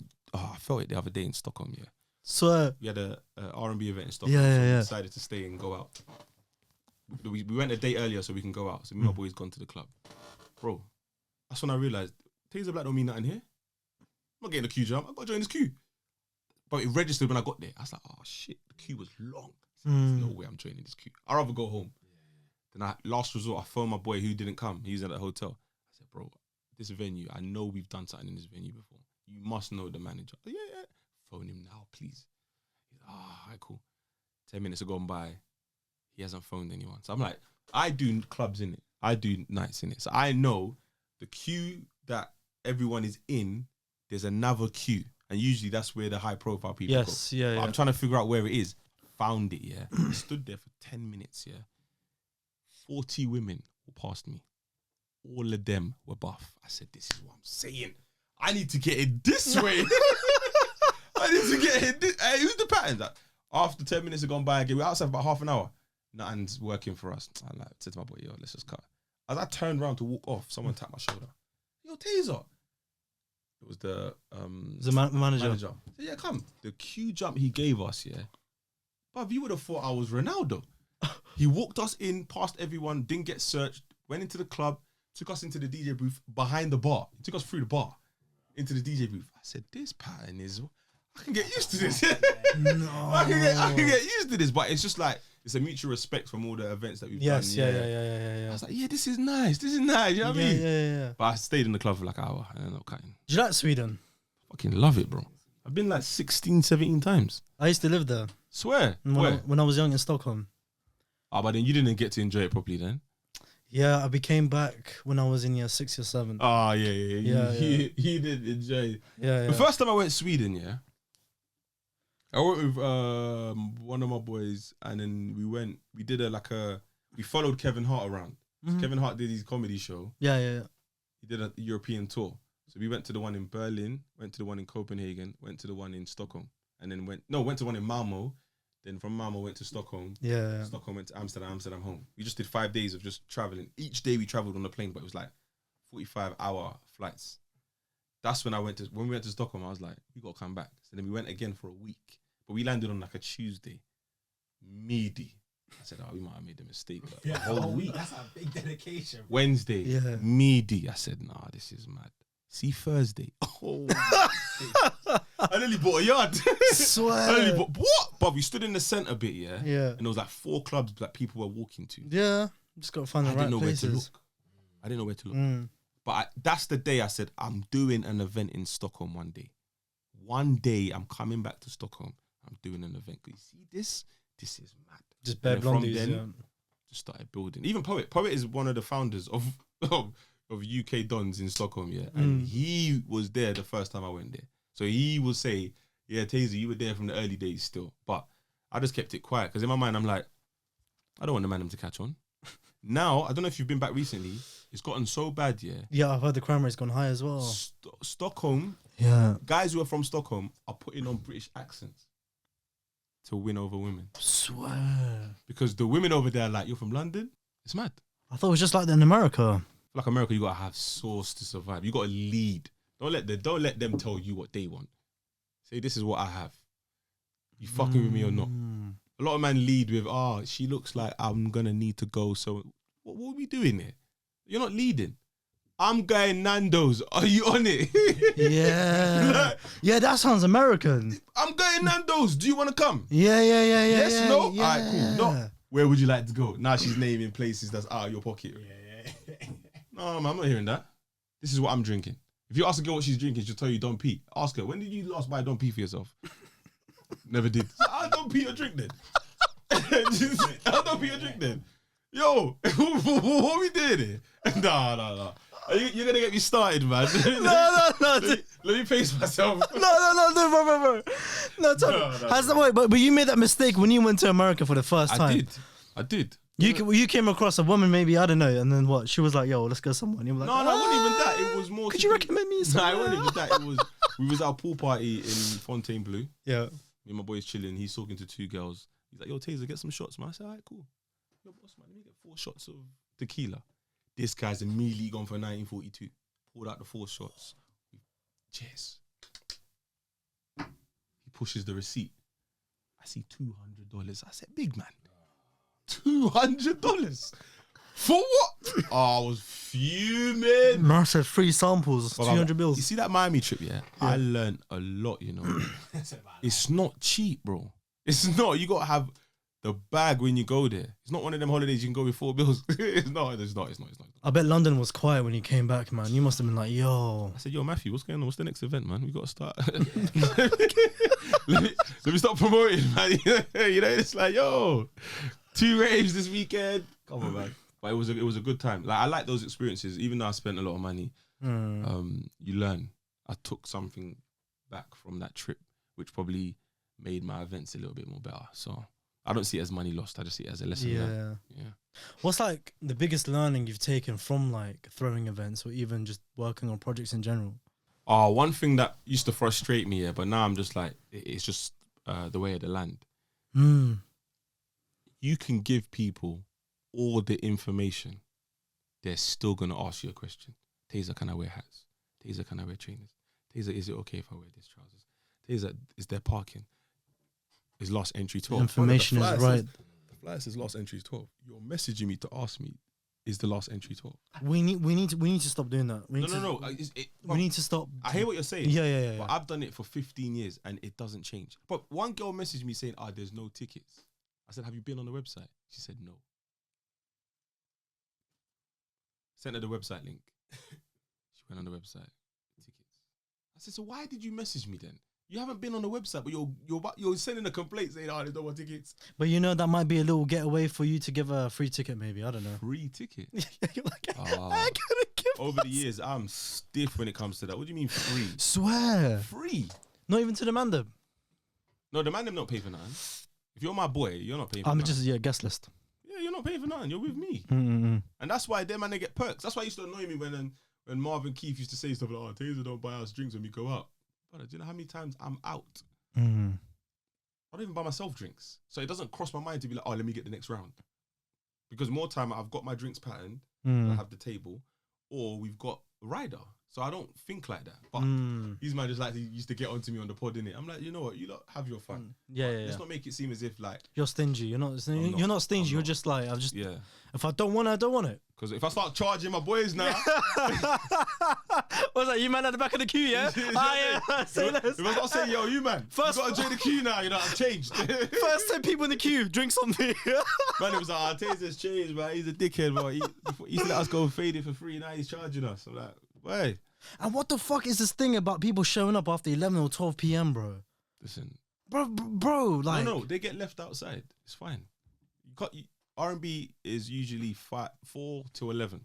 felt it the other day in Stockholm, yeah. So we had a R&B event in Stockholm. Yeah. We decided to stay and go out. We went a day earlier so we can go out. So me and my boys gone to the club. Bro, that's when I realised, Tazer Black don't mean nothing here. I'm not getting a queue jump. I got to join this queue. But it registered when I got there. I was like, oh shit, the queue was long. There's no way I'm joining this queue. I'd rather go home. Then last resort, I phoned my boy who didn't come. He was at the hotel. I said, bro, this venue, I know we've done something in this venue before. You must know the manager. Yeah. Phone him now, please. He's like, all right, cool. 10 minutes have gone by. He hasn't phoned anyone. So I'm like, I do clubs in it. I do nights in it. So I know the queue that everyone is in, there's another queue. And usually that's where the high profile people go. Yeah. I'm trying to figure out where it is. Found it, yeah. I stood there for 10 minutes, yeah. 40 women walked past me. All of them were buff. I said, this is what I'm saying. I need to get it this way. I need to get it this. Hey, who's the pattern? Like, after 10 minutes have gone by, we're outside for about half an hour. Nothing's working for us. I said to my boy, yo, let's just cut. As I turned around to walk off, someone tapped my shoulder. Yo, Tazer. It was the manager. I said, yeah, come. The queue jump he gave us, yeah. But you would have thought I was Ronaldo. He walked us in, past everyone, didn't get searched, went into the club, took us into the DJ booth behind the bar. He took us through the bar into the DJ booth. I said, this pattern is, I can get used to this. No. I can get used to this. But it's just like, it's a mutual respect from all the events that we've done. Yeah. I was like, yeah, this is nice. You know what I mean? Yeah. But I stayed in the club for like an hour and ended up cutting. Do you like Sweden? Fucking love it, bro. I've been like 16, 17 times. I used to live there. Swear. When I was young in Stockholm. But then you didn't get to enjoy it properly then? Yeah, I became back when I was in year 6 or 7. Oh, yeah. He did enjoy it. Yeah. The first time I went to Sweden, yeah, I went with one of my boys, and then we followed Kevin Hart around. Mm-hmm. Kevin Hart did his comedy show. Yeah. He did a European tour. So we went to the one in Berlin, went to the one in Copenhagen, went to the one in Stockholm, and then went to one in Malmo. Then from Malmo went to Stockholm. Yeah. Stockholm went to Amsterdam home. We just did 5 days of just traveling. Each day we traveled on a plane, but it was like 45-hour flights. That's when we went to Stockholm, I was like, we got to come back. So then we went again for a week. But we landed on like a Tuesday. Meaty. I said, we might have made a mistake. But a whole week. That's a big dedication. Wednesday. Yeah. Meaty. I said, nah, this is mad. See Thursday. Oh, I nearly bought a yard. Swear. What? But we stood in the centre bit, yeah? Yeah. And there was like 4 clubs that people were walking to. Yeah. Just got to find the right places. I didn't know where to look. But that's the day I said, I'm doing an event in Stockholm one day. One day I'm coming back to Stockholm. I'm doing an event. You see this? This is mad. Just bare blondies, just started building. Even Poet. Poet is one of the founders of UK Dons in Stockholm, yeah. And he was there the first time I went there. So he will say, yeah, Tazer, you were there from the early days still. But I just kept it quiet because in my mind, I'm like, I don't want the man to catch on. Now, I don't know if you've been back recently. It's gotten so bad, yeah. Yeah, I've heard the crime rate's gone high as well. Stockholm, guys who are from Stockholm are putting on British accents to win over women. Swear. Because the women over there are like, you're from London? It's mad. I thought it was just like that in America. Like America, you gotta have sauce to survive. You gotta lead. Don't let them tell you what they want. Say, this is what I have. You fucking with me or not? A lot of men lead with, she looks like I'm gonna need to go. So what are we doing here? You're not leading. I'm going Nando's. Are you on it? Yeah. Yeah, that sounds American. I'm going Nando's. Do you want to come? Yeah. Yes, no? Yeah. All right, cool. No. Where would you like to go? Now she's naming places that's out of your pocket. Yeah. No, man, I'm not hearing that. This is what I'm drinking. If you ask a girl what she's drinking, she'll tell you don't pee. Ask her, when did you last buy don't pee for yourself? Never did. I don't pee or drink then. I don't pee or drink then. Yo, what are we doing here? No. You're going to get me started, man. No. Let me pace myself. No, bro. But you made that mistake when you went to America for the first time. I did. You came across a woman, maybe, I don't know, and then what? She was like, yo, let's go somewhere. And you were like, no, it wasn't even that. It was more. Could you recommend me somewhere? No, it wasn't even that. We was at a pool party in Fontainebleau. Yeah. Me and my boy's chilling. He's talking to 2 girls. He's like, yo, Tazer, get some shots, man. I said, all right, cool. Yo, boss, man, let me get 4 shots of tequila. This guy's immediately gone for 1942. Pulled out the 4 shots. Cheers. He pushes the receipt. I see $200. I said, big man, $200? For what? Oh, I was fuming. Man said 3 samples, 200 bills. You see that Miami trip, yeah? I learned a lot, you know. It's not cheap, bro. It's not. You got to have the bag when you go there. It's not one of them holidays you can go with 4 bills. It's not. I bet London was quiet when you came back, man. You must have been like, yo. I said, yo, Matthew, what's going on? What's the next event, man? We got to start. let me start promoting, man. You know, it's like, yo, 2 raves this weekend. Come on, man. But it was a good time. Like, I like those experiences, even though I spent a lot of money. You learn. I took something back from that trip, which probably made my events a little bit more better. So I don't see it as money lost. I just see it as a lesson learned. Yeah. What's like the biggest learning you've taken from like throwing events or even just working on projects in general? One thing that used to frustrate me, but now I'm just like, it's just the way of the land. You can give people all the information, they're still going to ask you a question. Tazer, can I wear hats? Tazer, can I wear trainers? Tazer, is it okay if I wear these trousers? Tazer, is there parking? Is last entry 12? Information is right. The flyer says last entry is 12. You're messaging me to ask me, is the last entry 12? We need to stop doing that. We need to stop. I hear what you're saying. Yeah. But I've done it for 15 years and it doesn't change. But one girl messaged me saying, there's no tickets. I said, have you been on the website? She said, no. Sent her the website link. She went on the website. Tickets. I said, so why did you message me then? You haven't been on the website, but you're sending a complaint saying, there's no more tickets. But you know, that might be a little getaway for you to give a free ticket, maybe. I don't know. Free ticket? You're like, I gotta give over the years, I'm stiff when it comes to that. What do you mean free? Swear. Free? Not even to the mandem. No, the mandem not pay for nothing. If you're my boy, you're not paying for nothing. I'm just, guest list. Yeah, you're not paying for nothing. You're with me. And that's why them man, they get perks. That's why it used to annoy me when Marvin Keith used to say stuff like, Tazer don't buy us drinks when we go out. Brother, do you know how many times I'm out? I don't even buy myself drinks. So it doesn't cross my mind to be like, let me get the next round. Because more time I've got my drinks patterned, I have the table, or we've got a rider. So I don't think like that. But these man just like, he used to get onto me on the pod, innit? I'm like, you know what? You lot have your fun. Let's not make it seem as if like... You're stingy. You're not stingy. You're just like, if I don't want it, I don't want it. Because if I start charging my boys now... What's that? You man at the back of the queue, yeah? Say less. If I start saying, yo, you man, you got to join the queue now, you know, I've changed. First 10 people in the queue, drink something. Man, it was like, Tazer's changed, man. He's a dickhead, but he used to let us go fade it for free. Now he's charging us. I'm like, wait. And what the fuck is this thing about people showing up after 11 or 12 p.m., bro? Listen. Bro, like... No, they get left outside. It's fine. R&B is usually 4 to 11.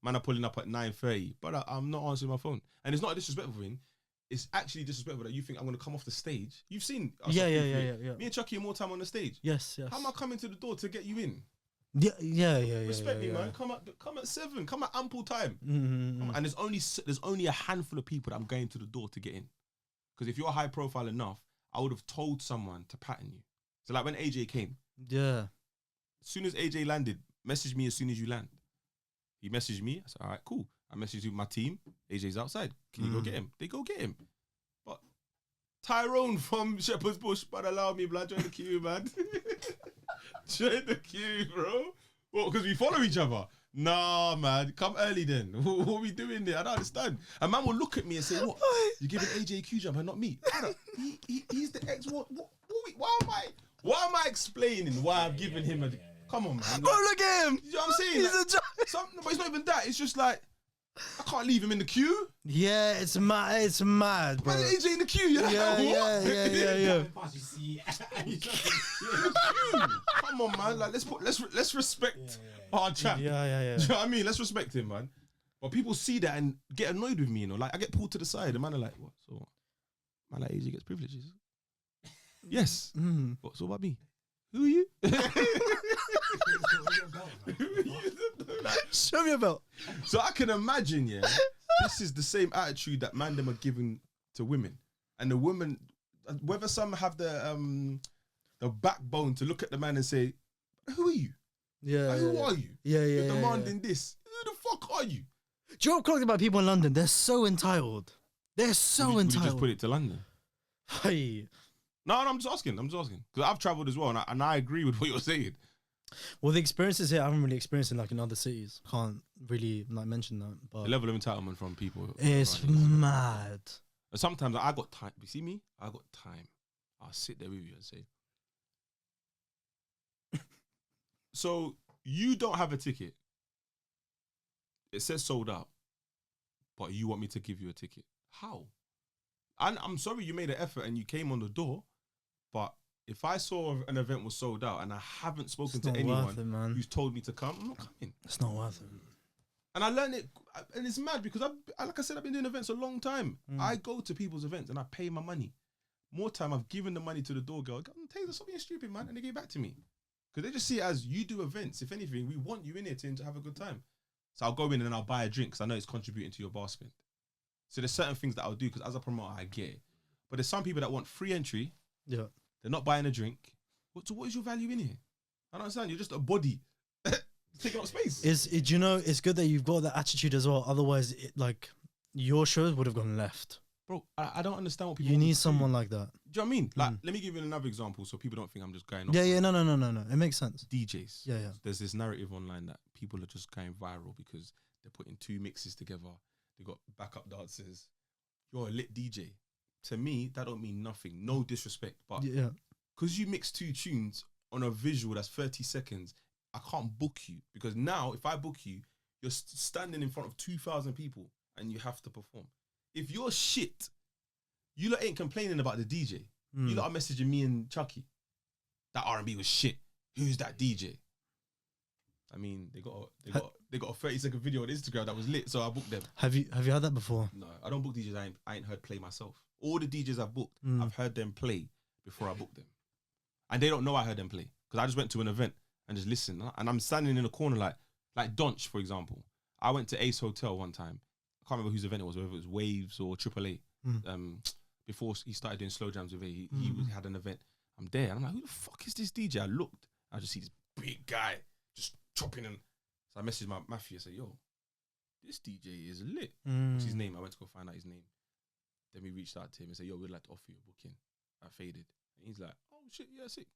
Man are pulling up at 9:30, but I'm not answering my phone. And it's not a disrespectful thing. It's actually disrespectful that you think I'm going to come off the stage. You've seen us. Yeah. Me and Chuckie are more time on the stage. Yes. How am I coming to the door to get you in? Yeah. Respect me, man. Come at 7. Come at ample time. And there's only a handful of people that I'm going to the door to get in. Because if you're high profile enough, I would have told someone to pattern you. So like when AJ came. Yeah. As soon as AJ landed, message me as soon as you land. He messaged me. I said, all right, cool. I messaged my team. AJ's outside. Can you go get him? They go get him. But Tyrone from Shepherd's Bush, but allow me, blood, join the queue, man. Join the queue, bro. What, because we follow each other? Nah, man. Come early then. What are we doing there? I don't understand. A man will look at me and say, what? You're giving AJ a queue jump and not me? He's the ex. Why am I explaining why I'm giving him a... Come on, man. Bro, look at him. You know what I'm saying? But it's not even that. It's just like, I can't leave him in the queue. Yeah, it's mad, bro. Man, AJ in the queue. Yeah. Come on, man. Like, let's respect our chap. Yeah. Do you know what I mean? Let's respect him, man. But people see that and get annoyed with me, you know. Like, I get pulled to the side. The man are like, what? So what? Man, like, AJ gets privileges. Yes. What? So what about me? Who are you? Show me your belt. So I can imagine, this is the same attitude that man them are giving to women, and the women, whether some have the backbone to look at the man and say, "Who are you? Yeah. Who are you? Yeah. You're demanding this. Who the fuck are you?" Do you know what clocked about people in London? They're so entitled. They're so Would you entitled. just put it to London? Hey. No, I'm just asking. Because I've travelled as well, and I agree with what you're saying. Well, the experiences here I haven't really experienced in like in other cities. Can't really like mention that. But The level of entitlement from people. it's around here is mad. And sometimes I got time. You see me? I got time. I'll sit there with you and say, so you don't have a ticket. It says sold out, but you want me to give you a ticket. How? And I'm sorry you made an effort and you came on the door, but if I saw an event was sold out and I haven't spoken It's to not anyone worth it, man. who's told me to come, I'm not coming. It's not worth it. And I learned it, and it's mad because like I said, I've been doing events a long time. I go to people's events and I pay my money. More time, I've given the money to the door girl. Tazer, stop being stupid, man, and they gave it back to me because they just see it as you do events. If anything, we want you in here to have a good time. So I'll go in and I'll buy a drink because I know it's contributing to your bar spend. So there's certain things that I'll do because as a promoter, I get it. But there's some people that want free entry. Yeah. They're not buying a drink. So what is your value in here? I don't understand. You're just a body taking up space. Do you know, it's good that you've got that attitude as well. Otherwise, your shows would have gone left. Bro, I don't understand what people You want need to do. someone like that. Do you know what I mean? Like, let me give you another example so people don't think I'm just going off. Yeah. No. It makes sense. DJs. Yeah. There's this narrative online that people are just going viral because they're putting two mixes together. They got backup dancers. You're a lit DJ. To me, that don't mean nothing. No disrespect, but Yeah. because you mix two tunes on a visual that's 30 seconds, I can't book you because now if I book you, you're standing in front of 2,000 people and you have to perform. If you're shit, you lot ain't complaining about the DJ. You lot are messaging me and Chuckie. That R&B was shit. Who's that DJ? I mean, they got a 30-second video on Instagram that was lit, so I booked them. Have you had that before? No, I don't book DJs I ain't heard play myself. All the DJs I've booked, I've heard them play before I booked them. And they don't know I heard them play. Because I just went to an event and just listened. And I'm standing in a corner like Donch, for example. I went to Ace Hotel one time. I can't remember whose event it was, whether it was Waves or AAA. Before he started doing slow jams with A, he had an event. I'm there, and I'm like, who the fuck is this DJ? I looked, I just see this big guy just chopping and so I messaged my Matthew, I said, yo, this DJ is lit. What's his name? I went to go find out his name. Then we reached out to him and said, yo, we'd like to offer you a booking at Faded. And he's like, oh shit, yeah, sick.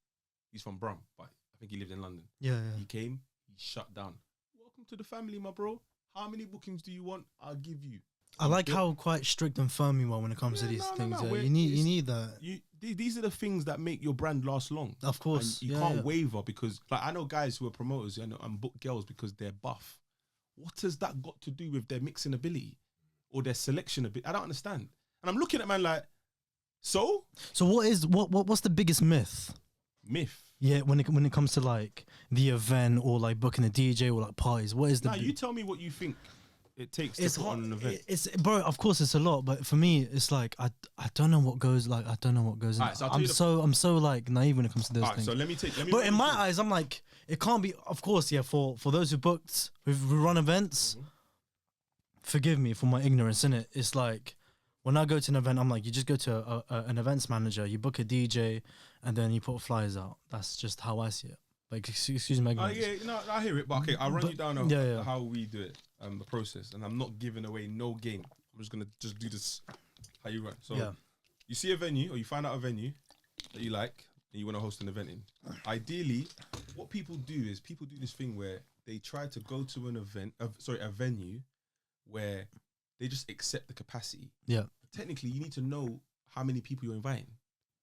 He's from Brum, but I think he lived in London. Yeah. He came, he shut down. Welcome to the family, my bro. How many bookings do you want? I'll give you. I like how quite strict and firm you are when it comes to these things. Yeah. You need that. These are the things that make your brand last long. Of course. And you can't waver because, like, I know guys who are promoters and book girls because they're buff. What has that got to do with their mixing ability or their selection ability? I don't understand. And I'm looking at man like, so what's the biggest myth? Myth. Yeah, when it comes to like the event or like booking a DJ or like parties, what is the? Nah, you tell me what you think it takes to put on an event. Bro, of course it's a lot, but for me it's like I don't know what goes like I don't know what goes in. Right, so I'm so like naive when it comes to those things. So let me But in my eyes, I'm like, it can't be. Of course, yeah. For those who booked, who run events, forgive me for my ignorance. In it, it's like when I go to an event, I'm like, you just go to an events manager, you book a DJ, and then you put flyers out. That's just how I see it. Like, excuse my ignorance. Yeah, no, I hear it, but okay, I'll run you down how we do it, the process, and I'm not giving away no game. I'm just gonna do this how you run. So you see a venue, or you find out a venue that you like, and you want to host an event in. Ideally, what people do is people do this thing where they try to go to an event, a venue, where they just accept the capacity. Yeah. Technically, you need to know how many people you're inviting.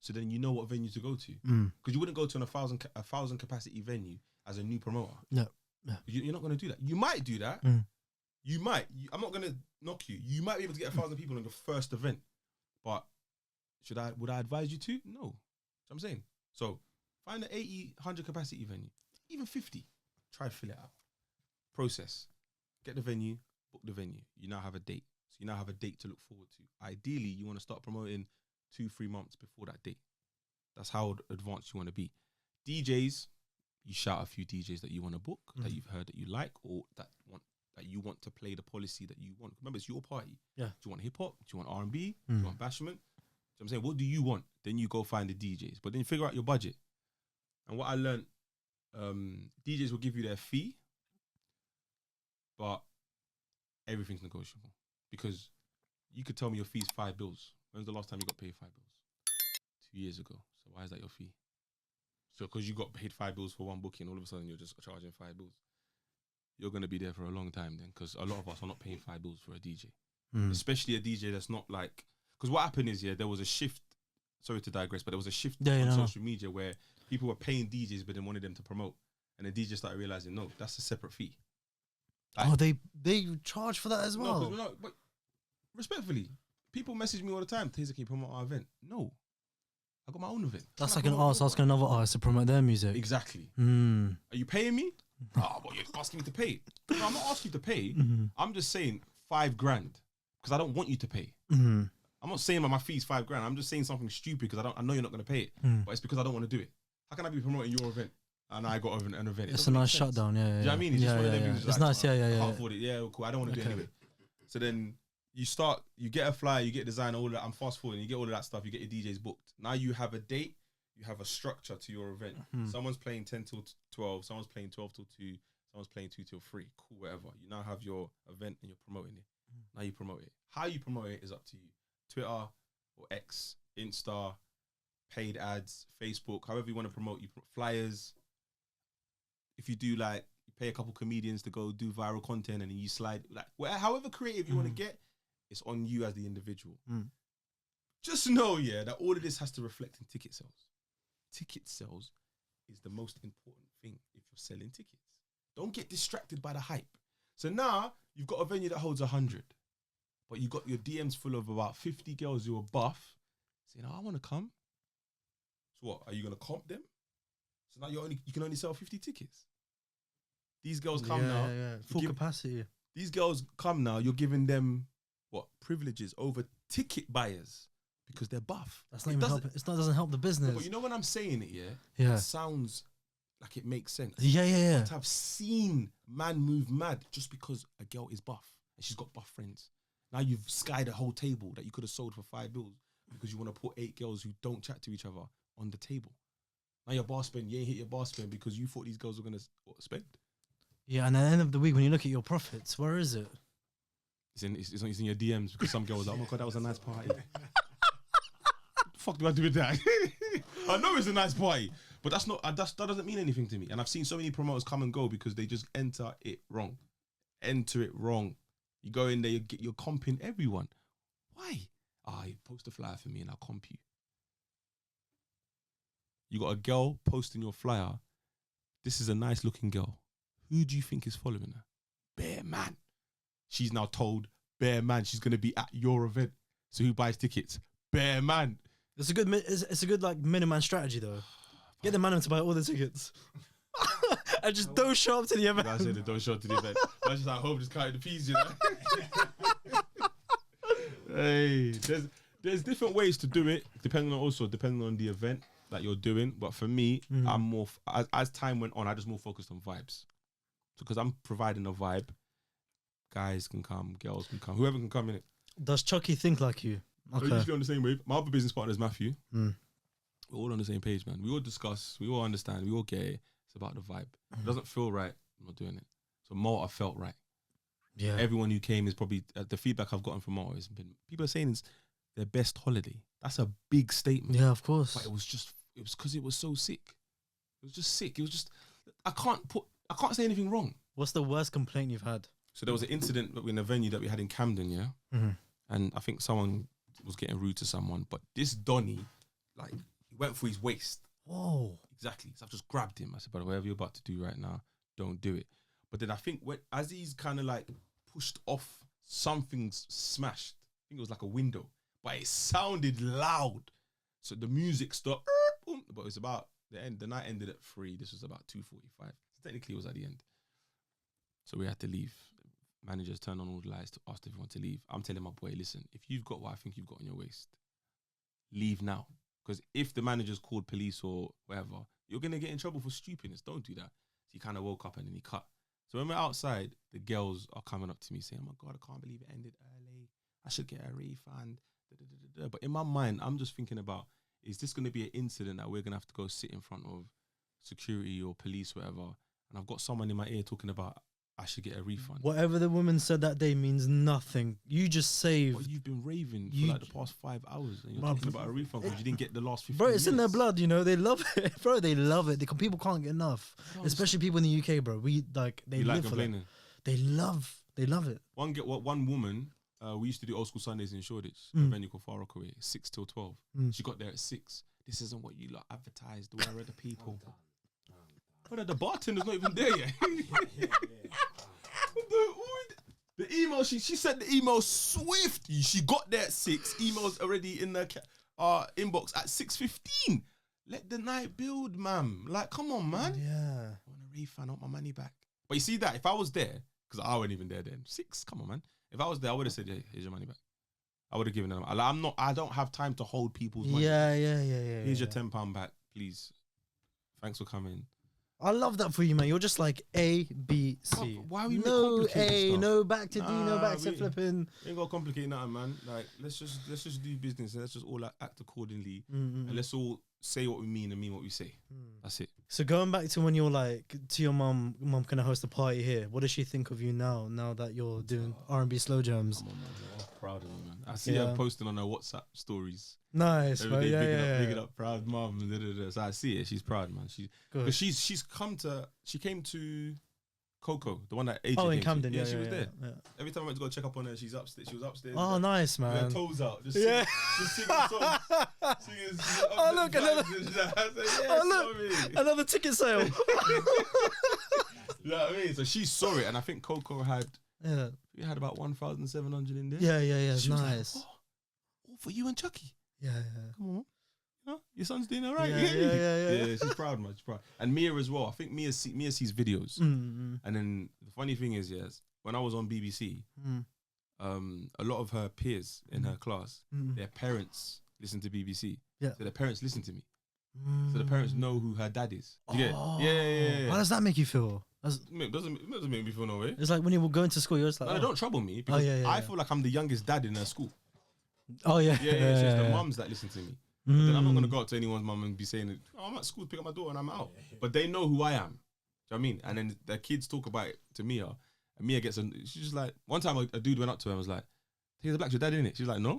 So then you know what venue to go to. Because you wouldn't go to a 1,000 capacity venue as a new promoter. No. You're not going to do that. You might do that. You might. I'm not going to knock you. You might be able to get 1,000 people in your first event. But would I advise you to? No. That's what I'm saying. So find an 80, 100 capacity venue. Even 50. Try to fill it out. Process. Get the venue. Book the venue. You now have a date. So you now have a date to look forward to. Ideally, you want to start promoting 2-3 months before that date. That's how advanced you want to be. DJs, you shout a few DJs that you want to book, that you've heard that you like, or that that you want to play the policy that you want. Remember, it's your party. Yeah. Do you want hip hop? Do you want R&B? Do you want bashment? So I'm saying, what do you want? Then you go find the DJs. But then you figure out your budget. And what I learned, DJs will give you their fee, but everything's negotiable. Because you could tell me your fee's £5. When was the last time you got paid £5? 2 years ago. So why is that your fee? So because you got paid £5 for one booking, all of a sudden you're just charging £5. You're going to be there for a long time then, because a lot of us are not paying £5 for a DJ. Especially a DJ that's not like... Because what happened is, there was a shift. Sorry to digress, but there was a shift on social media where people were paying DJs but then wanted them to promote. And the DJ started realizing, no, that's a separate fee. Like, they charge for that as well? No, but respectfully, people message me all the time, Tazer, can you promote our event? No. I got my own event. That's like an artist asking another artist to promote their music. Exactly. Are you paying me? Oh, but you're asking me to pay. No, I'm not asking you to pay. I'm just saying $5,000 because I don't want you to pay. I'm not saying my fee's $5,000. I'm just saying something stupid because I know you're not going to pay it. But it's because I don't want to do it. How can I be promoting your event and I got an event? It's a nice shutdown, yeah. Do you know what I mean? It's just one of them things. It's nice, I can't afford it. Yeah, cool. I don't want to do it anyway. So then you get a flyer, you get a design, all that. I'm fast forwarding. You get all of that stuff. You get your DJs booked. Now you have a date. You have a structure to your event. Someone's playing 10 till 12. Someone's playing 12 till 2. Someone's playing 2 till 3. Cool, whatever. You now have your event and you're promoting it. Now you promote it. How you promote it is up to you. Twitter or X, Insta, paid ads, Facebook, however you want to promote. You put flyers. If you do like, you pay a couple comedians to go do viral content and then you slide, like, however creative you want to get, it's on you as the individual. Just know, that all of this has to reflect in ticket sales. Ticket sales is the most important thing if you're selling tickets. Don't get distracted by the hype. So now you've got a venue that holds 100, but you got your DMs full of about 50 girls who are buff saying, "Oh, I want to come." So what? Are you gonna comp them? So now you can only sell 50 tickets. These girls come now, full capacity. These girls come now. You're giving them what privileges over ticket buyers because they're buff. That's not even helping. It doesn't help the business. No, but you know when I'm saying it, it sounds like it makes sense. Yeah. But I've seen man move mad just because a girl is buff and she's got buff friends. Now you've skied a whole table that you could have sold for $5 because you want to put 8 girls who don't chat to each other on the table. Now your bar spend, you ain't hit your bar spend because you thought these girls were going to spend. Yeah, and at the end of the week, when you look at your profits, where is it? It's in your DMs because some girl was like, "Oh my God, that was a nice party." What the fuck do I do with that? I know it's a nice party, but that doesn't mean anything to me. And I've seen so many promoters come and go because they just enter it wrong. You go in there, you're comping everyone. Why? You post a flyer for me and I'll comp you. You got a girl posting your flyer. This is a nice looking girl. Who do you think is following her? Bear Man. She's now told Bear Man she's going to be at your event. So who buys tickets? Bear Man. It's a good like miniman strategy though. Get the man to buy all the tickets. And just don't show up to the event. I said don't show up to the event. I was just at home just counting the peas, you know. Hey, there's different ways to do it, depending on the event that you're doing. But for me, I'm more as time went on, I just more focused on vibes. Because I'm providing a vibe. Guys can come, girls can come, whoever can come in it. Does Chuckie think like you? Okay. We're usually on the same wave. My other business partner is Matthew. We're all on the same page, man. We all discuss, we all understand, we all get it. It's about the vibe. If it doesn't feel right, I'm not doing it. So Malta felt right. Yeah. Everyone who came is probably, the feedback I've gotten from Malta has been, people are saying it's their best holiday. That's a big statement. Yeah, of course. But it was because it was so sick. It was just sick. It was just, I can't say anything wrong. What's the worst complaint you've had? So there was an incident in a venue that we had in Camden, yeah? And I think someone was getting rude to someone, but this Donny, like, he went for his waist. Whoa. Exactly. So I've just grabbed him. I said, brother, whatever you're about to do right now, don't do it. But then I think as he's kind of like pushed off, something's smashed. I think it was like a window, but it sounded loud. So the music stopped, but it was about the end. The night ended at 3. This was about 2:45. So technically it was at the end. So we had to leave. Managers turned on all the lights to ask everyone to leave. I'm telling my boy, listen, if you've got what I think you've got on your waist, leave now. Because if the manager's called police or whatever, you're going to get in trouble for stupidness. Don't do that. So he kind of woke up and then he cut. So when we're outside, the girls are coming up to me saying, "Oh my God, I can't believe it ended early. I should get a refund." But in my mind, I'm just thinking about, is this going to be an incident that we're going to have to go sit in front of security or police, whatever? And I've got someone in my ear talking about, I should get a refund. Whatever the woman said that day means nothing. You just saved. But you've been raving for like the past 5 hours and you're talking about a refund because you didn't get the last 15 Bro, it's in their minutes. blood, you know. They love it, bro. They love it. People can't get enough, especially people in the UK, bro. They You live like for that. complaining. They love it. One woman, we used to do old school Sundays in Shoreditch, a venue called Far Rockaway, 6 till 12. She got there at 6. This isn't what you lot advertised. Where are the people? But the bartender's not even there yet. The email, she sent the email swift. She got there at 6. Emails already in the inbox at 6:15. Let the night build, ma'am. Like, come on, man. Yeah. I want a refund, I want my money back. But you see that, if I was there, because I wasn't even there then. 6, come on, man. If I was there, I would have said, "Yeah, here's your money back." I would have given them. I don't have time to hold people's money. Yeah. Here's your £10 back, please. Thanks for coming. I love that for you, man. You're just like A, B, C. Why are we no complicating A, stuff? no back to D, no back to we- flipping. Ain't got to complicate nothing, man. Like, let's just do business and let's just all act accordingly. And let's all say what we mean and mean what we say. That's it. So going back to when you're like to your mum can I host a party here? What does she think of you now that you're doing R&B slow jams? Come on, man. I'm proud of her, man. I see Yeah. her posting on her WhatsApp stories. Nice, Every bro. day, Yeah, big it up, proud mum. So I see it. She's proud, man. Good. She came to Coco, the one that AJ Oh, in came to. Camden. Yeah, she was there. Yeah. Every time I went to go check up on her, she was upstairs. Oh, nice, With her man. toes out, just Yeah. singing songs. Singing, Oh, look, another- I said, yes, Oh, look. mommy. Another ticket sale. You know what I mean? So she saw it, and I think Coco had about 1,700 in there. Yeah. It's She was nice. like, oh, all for you and Chuckie. Yeah. Come on, your son's doing all right. Yeah. She's proud, man. She's proud. And Mia as well. I think Mia sees videos. And then the funny thing is, yes, when I was on BBC, a lot of her peers in her class, their parents listen to BBC. Yeah. So their parents listen to me. So the parents know who her dad is. Do you get it? Oh. Yeah. How does that make you feel? It doesn't make me feel no way. It's like when you were going to school, you're just like, No, oh. they don't trouble me because yeah. I feel like I'm the youngest dad in her school. Oh, yeah. Yeah. So it's the mums that listen to me. But then I'm not gonna go up to anyone's mum and be saying, "Oh, I'm at school to pick up my daughter and I'm out." But they know who I am. Do you know what I mean? And then the kids talk about it to Mia, and Mia gets she's just like, one time a dude went up to her and was like, "Tazer Black's your dad, isn't it?" She's like, "No.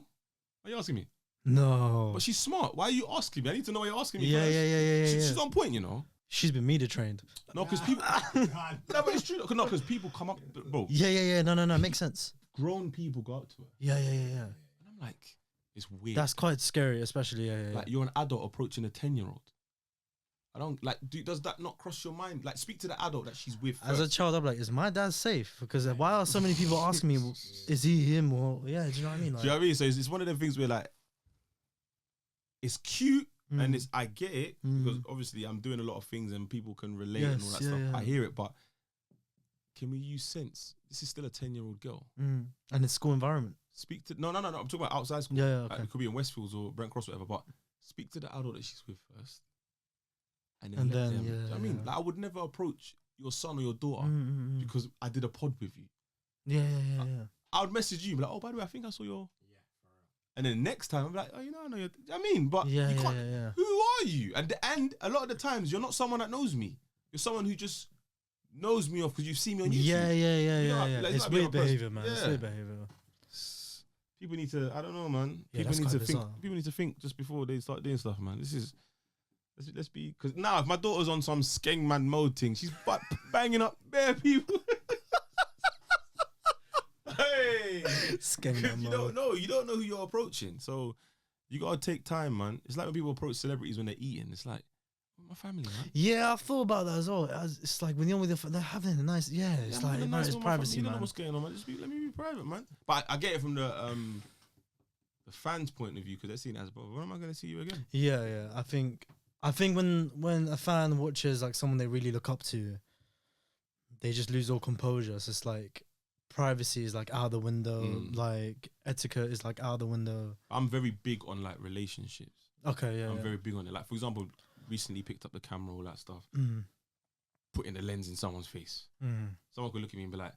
Why are you asking me?" No. But she's smart. Why are you asking me? I need to know why you're asking me. Yeah, first. yeah. She's on point, you know. She's been media trained. No, because people. No, but it's true. No, because people come up, bro. Yeah. No, makes sense. Grown people go up to her, Yeah. and I'm like, it's weird. That's quite scary, especially. Yeah. Like, you're an adult approaching a 10-year-old. I don't like. Does that not cross your mind? Like, speak to the adult that she's with. As a first. child, I'm like, is my dad safe? Because why are so many people asking me, is he him or do you know what I mean? Like, Do you know what I mean? So it's one of them things where like, it's cute and I get it because obviously I'm doing a lot of things and people can relate and all that stuff. Yeah. I hear it, but can we use sense? This is still a 10-year-old girl. and it's school environment. Speak to no. I'm talking about outside school. Yeah, Like, okay. it could be in Westfields or Brent Cross, or whatever. But speak to the adult that she's with first, and And let then, them. yeah, Do you know what I mean, yeah. like, I would never approach your son or your daughter because I did a pod with you. Yeah. I would message you, be like, "Oh, by the way, I think I saw your." And then next time, I'm like, "Oh, I know you." I mean, but Yeah, you can't. yeah. Who are you? And a lot of the times, you're not someone that knows me. You're someone who just knows me off because you've seen me on YouTube. Yeah. You know, like, It's might be weird a person- behavior, man. It's Yeah. weird behavior. People need to. I don't know, man. Yeah, People that's need quite to bizarre. think. People need to think just before they start doing stuff, man. This is. Let's be, because now if my daughter's on some skeng man mode thing, she's banging up bare people. Hey, Skeng man you mode. don't know who you're approaching, so you gotta take time, man. It's like when people approach celebrities when they're eating. It's like, my family, man. Yeah, I thought about that as well. It's like when you're with they're having a nice, it's Yeah, like man, it's with my privacy, family. You don't know man. what's going on, man. Let me be private, man. But I get it from the fans' point of view because they're seeing it as, but when am I going to see you again? Yeah. I think when a fan watches like someone they really look up to, they just lose all composure. So it's like privacy is like out the window, like etiquette is like out the window. I'm very big on like relationships. Okay, yeah. I'm very big on it. Like, for example, recently picked up the camera, all that stuff. putting the lens in someone's face. Mm. Someone could look at me and be like,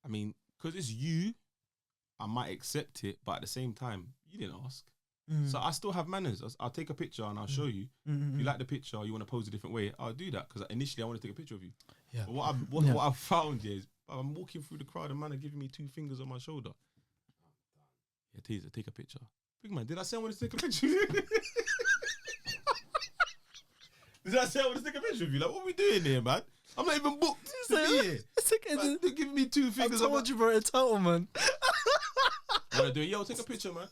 I mean, because it's you, I might accept it, but at the same time, you didn't ask. So I still have manners. I'll take a picture and I'll show you. If you like the picture, or you want to pose a different way, I'll do that because initially I want to take a picture of you. Yeah. But what I've found is I'm walking through the crowd and man are giving me 2 fingers on my shoulder. Yeah, Tazer, take a picture. Big man, did I say I wanted to take a picture of you? Did I say I want to take a picture of you? Like, what are we doing here, man? I'm not even booked to be here. It's okay. Man, they're giving me 2 fingers. I told you, bro. Entitlement. When I do it, yo, take a picture, man.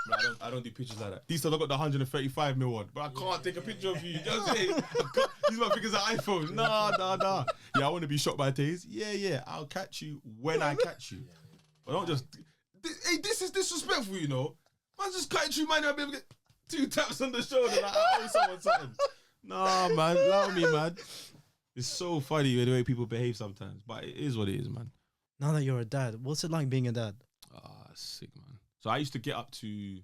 No, I don't do pictures like that. These times I got the 135 mil one, but I can't take a picture of you. You know what I'm saying? These my fingers are iPhone. Nah. Yeah, I want to be shot by Taze. Yeah. I'll catch you when I catch you. But don't just. Hey, this is disrespectful, you know. Man, just cutting through mine. I'll be able to get 2 taps on the shoulder like I owe someone something. Nah, man, allow me, man. It's so funny the way people behave sometimes, but it is what it is, man. Now that you're a dad, what's it like being a dad? Sick, man. So I used to get up to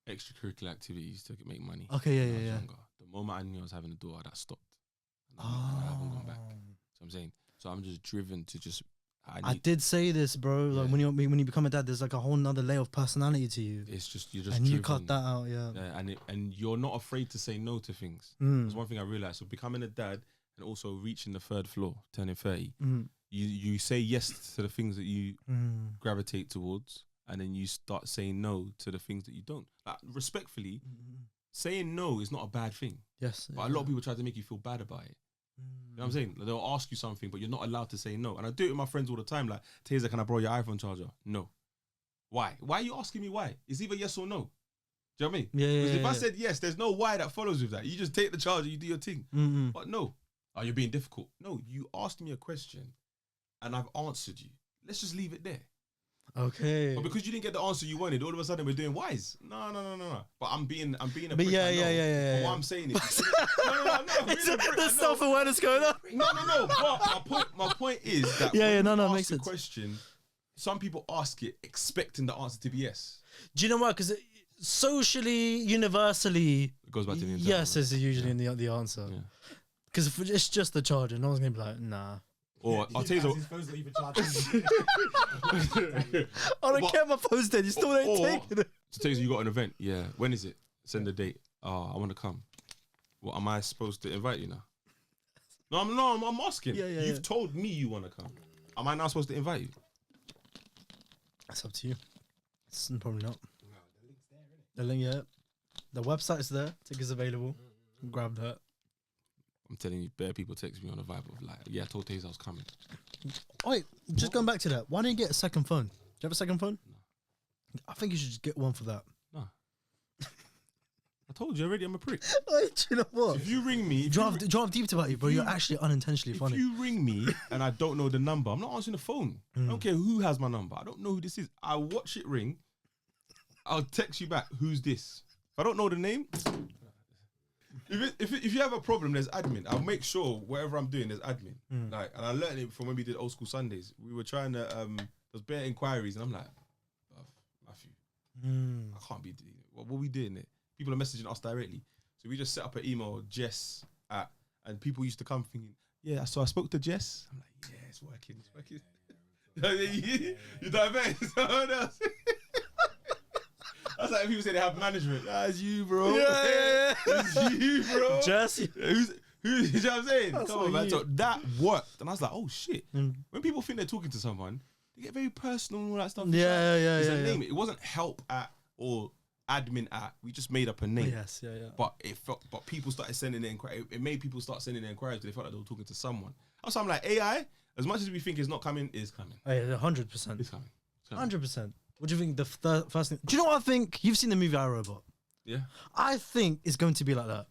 extracurricular activities to make money. Okay, when I was yeah. younger. The moment I knew I was having a daughter, that stopped. And I haven't gone back. So I'm saying, so I'm just driven to just. I did say this, bro. Like when you become a dad, there's like a whole nother layer of personality to you. It's just you're just. And driven. you cut that out, yeah. And you're not afraid to say no to things. That's one thing I realized. So becoming a dad and also reaching the 3rd floor, turning 30, you say yes to the things that you gravitate towards, and then you start saying no to the things that you don't. Like, respectfully, saying no is not a bad thing. Yes. But a lot of people try to make you feel bad about it. You know what I'm saying? Like, they'll ask you something, but you're not allowed to say no. And I do it with my friends all the time. Like, Tazer, can I borrow your iPhone charger? No. Why? Why are you asking me why? It's either yes or no. Do you know what I mean? Yeah. Because if I said yes, there's no why that follows with that. You just take the charger, you do your thing. But no. Oh, you're being difficult. No, you asked me a question and I've answered you. Let's just leave it there. Okay. But because you didn't get the answer you wanted, all of a sudden we're doing wise. No. But I'm being a prick. But yeah. But what I'm saying is, no. There's self-awareness going on. No. But my point is that makes sense. Question. Some people ask it expecting the answer to be yes. Do you know why? Because socially, universally, It goes back to the yes is usually in the answer. Yeah. Because if it's just the charger, no one's gonna be like, nah. Or I'll tell you his phone's not even charging. I don't care my phone's dead. You still ain't taking it. To tell you got an event. Yeah. When is it? Send the date. Oh, I want to come. What am I supposed to invite you now? No, I'm asking. You've told me you want to come. Am I now supposed to invite you? That's up to you. It's probably not. No, the link's there, isn't it? The link, yeah. The website's there. Tickets available. Grab that. I'm telling you, bare people text me on the vibe of like, yeah, I told Taze I was coming. Wait, just going back to that. Why don't you get a second phone? Do you have a second phone? No. I think you should just get one for that. No. I told you already, I'm a prick. Wait, do you know what? If you ring me... Do you have deep about you, bro? You're actually unintentionally funny. If you ring me and I don't know the number, I'm not answering the phone. I don't care who has my number. I don't know who this is. I watch it ring. I'll text you back, who's this? If I don't know the name... If you have a problem, there's admin. I'll make sure whatever I'm doing, there's admin. Like, and I learned it from when we did Old School Sundays. We were trying to there's bare inquiries, and I'm like, Matthew, I can't be doing it. What are we doing it? People are messaging us directly, so we just set up an email, Jess at, and people used to come thinking, yeah. So I spoke to Jess. I'm like, yeah, it's working. You divert someone else. That's like people say they have management. That's you, bro. Yeah. It's you, bro. Jesse. You know what I'm saying? That's Come on, man. you. So that worked. And I was like, oh, shit. When people think they're talking to someone, they get very personal and all that stuff. Yeah. It's a name. It wasn't help at or admin at. We just made up a name. Yes, yeah. But people started sending their inquiries. It made people start sending their inquiries because they felt like they were talking to someone. Also, I'm like, AI, as much as we think it's not coming, is coming. Yeah, 100%. It's coming. 100%. What do you think the first thing? Do you know what I think? You've seen the movie iRobot. Yeah. I think it's going to be like that.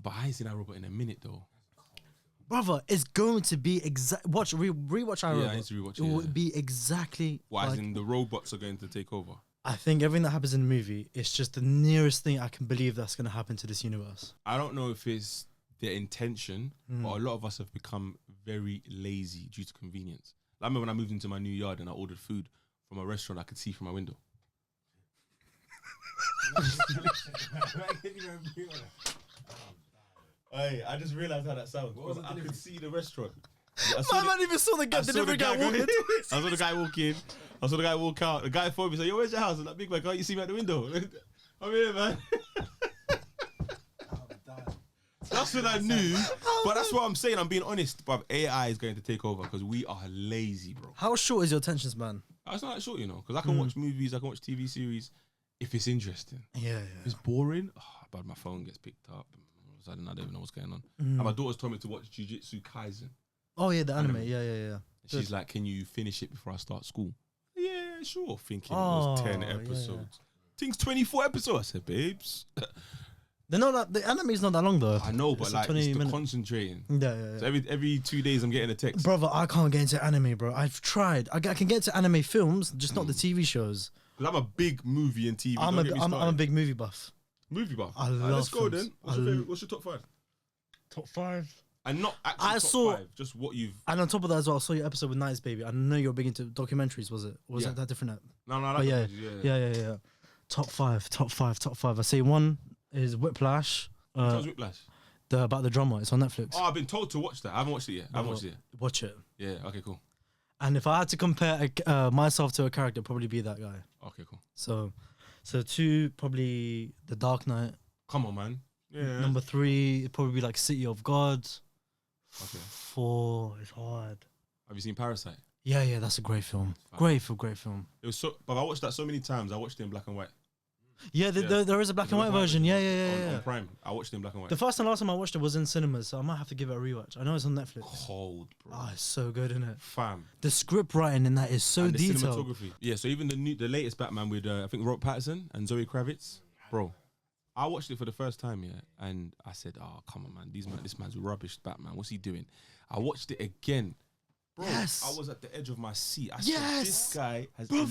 But I ain't seen that robot in a minute, though. Brother, it's going to be rewatch iRobot. Yeah, I need to rewatch it. It will be exactly Why, like, as in the robots are going to take over? I think everything that happens in the movie is just the nearest thing I can believe that's going to happen to this universe. I don't know if it's their intention, but a lot of us have become very lazy due to convenience. Like, I remember when I moved into my new yard and I ordered food from a restaurant I could see from my window. Hey, I just realised how that sounds. I could see the restaurant. My man even saw the delivery guy walk in. I saw the guy walk in. I saw the guy walk out. The guy phoned me, said, "Yo, where's your house?" And that big man, can't you see me at the window? I'm here, man. That's what I knew. But that's what I'm saying. I'm being honest. But AI is going to take over because we are lazy, bro. How short is your attention span? It's not that short, you know, because I can watch movies, I can watch TV series if it's interesting. Yeah. If it's boring, but my phone gets picked up. I don't even know what's going on. And my daughter's told me to watch Jujutsu Kaisen. Oh yeah, the anime. Yeah. She's like, "Can you finish it before I start school?" Yeah, sure. Thinking it was 10 episodes. Thing's 24 episodes. I said, "Babes." They're not that, the anime's not that long though. I know, but like it's the concentrating. Yeah. So every 2 days I'm getting a text. Brother, I can't get into anime, bro. I've tried. I can get into anime films, just not the TV shows. Because I'm a big movie and TV. I'm a big movie buff. Movie buff. I love let's go films. then. What's your top 5? Top 5? And not actually top 5, just what you've... And on top of that as well, I saw your episode with Nice Baby. I know you're big into documentaries, was it? Or was it that different? No, yeah. Top 5. I say 1 is Whiplash. Whiplash? About the drummer. It's on Netflix. Oh, I've been told to watch that. I haven't watched it yet. Watch it. Yeah, okay, cool. And if I had to compare myself to a character, it'd probably be that guy. Okay, cool. So 2, probably The Dark Knight. Come on, man. Yeah. Number 3, it'd probably be like City of God. Okay. 4 is hard. Have you seen Parasite? Yeah, that's a great film. Great film. It was but I watched that so many times. I watched it in black and white. Yeah, there is a black and white version. Yeah. On Prime, I watched it in black and white. The first and last time I watched it was in cinemas, so I might have to give it a rewatch. I know it's on Netflix. Cold, bro. It's so good, isn't it? Fam. The script writing in that is so and the detailed. Cinematography. Yeah, so even the latest Batman with I think Robert Pattinson and Zoe Kravitz, bro. I watched it for the first time, and I said, "Oh, come on, man, this man's rubbish, Batman. What's he doing?" I watched it again, bro. Yes. I was at the edge of my seat. I said, "This guy has, bro,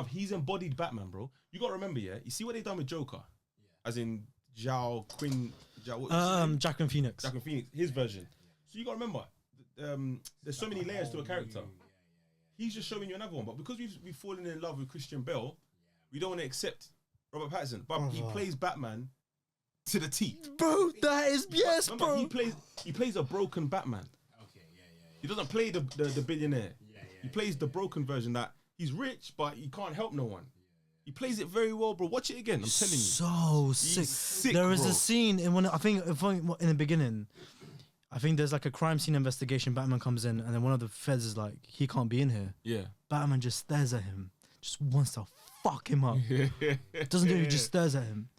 he's embodied Batman, bro." You gotta remember, you see what they done with Joker, as in Joaquin Phoenix. Joaquin Phoenix, his version. So you gotta remember, there's so many layers to a character. He's just showing you another one, but because we've fallen in love with Christian Bale, we don't want to accept Robert Pattinson, but he plays Batman to the T. Bro, that is bro. He plays a broken Batman. Okay, yeah. He doesn't play the billionaire. He plays the broken version that he's rich, but he can't help no one. He plays it very well, bro. Watch it again. I'm telling you. So sick. There is a scene in one. I think in the beginning, I think there's like a crime scene investigation. Batman comes in, and then one of the feds is like, he can't be in here. Yeah. Batman just stares at him, just wants to fuck him up. Doesn't do it, he just stares at him.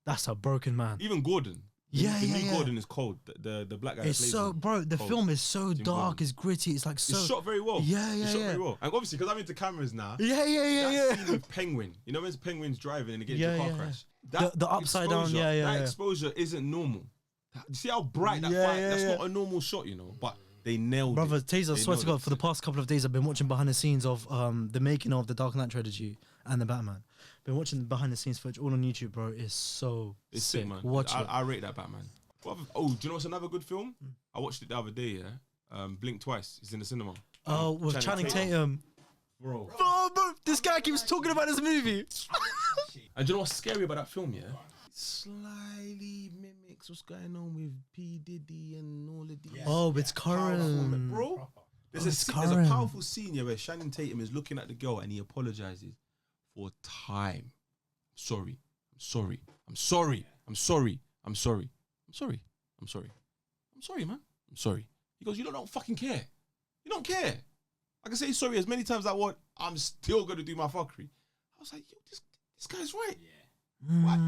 That's a broken man. Even Gordon. The new Gordon is cold. The black guy. It's so, bro. The film is so dark. It's gritty. It's like so. It's shot very well. Yeah. It's shot very well. And obviously, because I'm into cameras now. Yeah. That scene with Penguin. You know when Penguin's driving and he gets a car crash. The upside down. That exposure isn't normal. You see how bright that fight? That's not a normal shot, you know. But they nailed it. Brother, Tazer, I swear to God, for the past couple of days, I've been watching behind the scenes of the making of the Dark Knight trilogy and the Batman. Been watching the behind the scenes footage all on YouTube, bro. It's sick, man. Watch it. I rate that Batman. Oh, do you know what's another good film? I watched it the other day, Blink Twice. It's in the cinema. Oh, with Channing Tatum. Bro, this guy keeps talking about this movie. And do you know what's scary about that film, It slightly mimics what's going on with P. Diddy and all of these. Oh, it's current. Bro, there's a powerful scene where Channing Tatum is looking at the girl and he apologizes for time. I'm sorry, man. I'm sorry. He goes, you don't fucking care. You don't care. I can say sorry as many times as I want. I'm still going to do my fuckery. I was like, yo, this guy's right. What?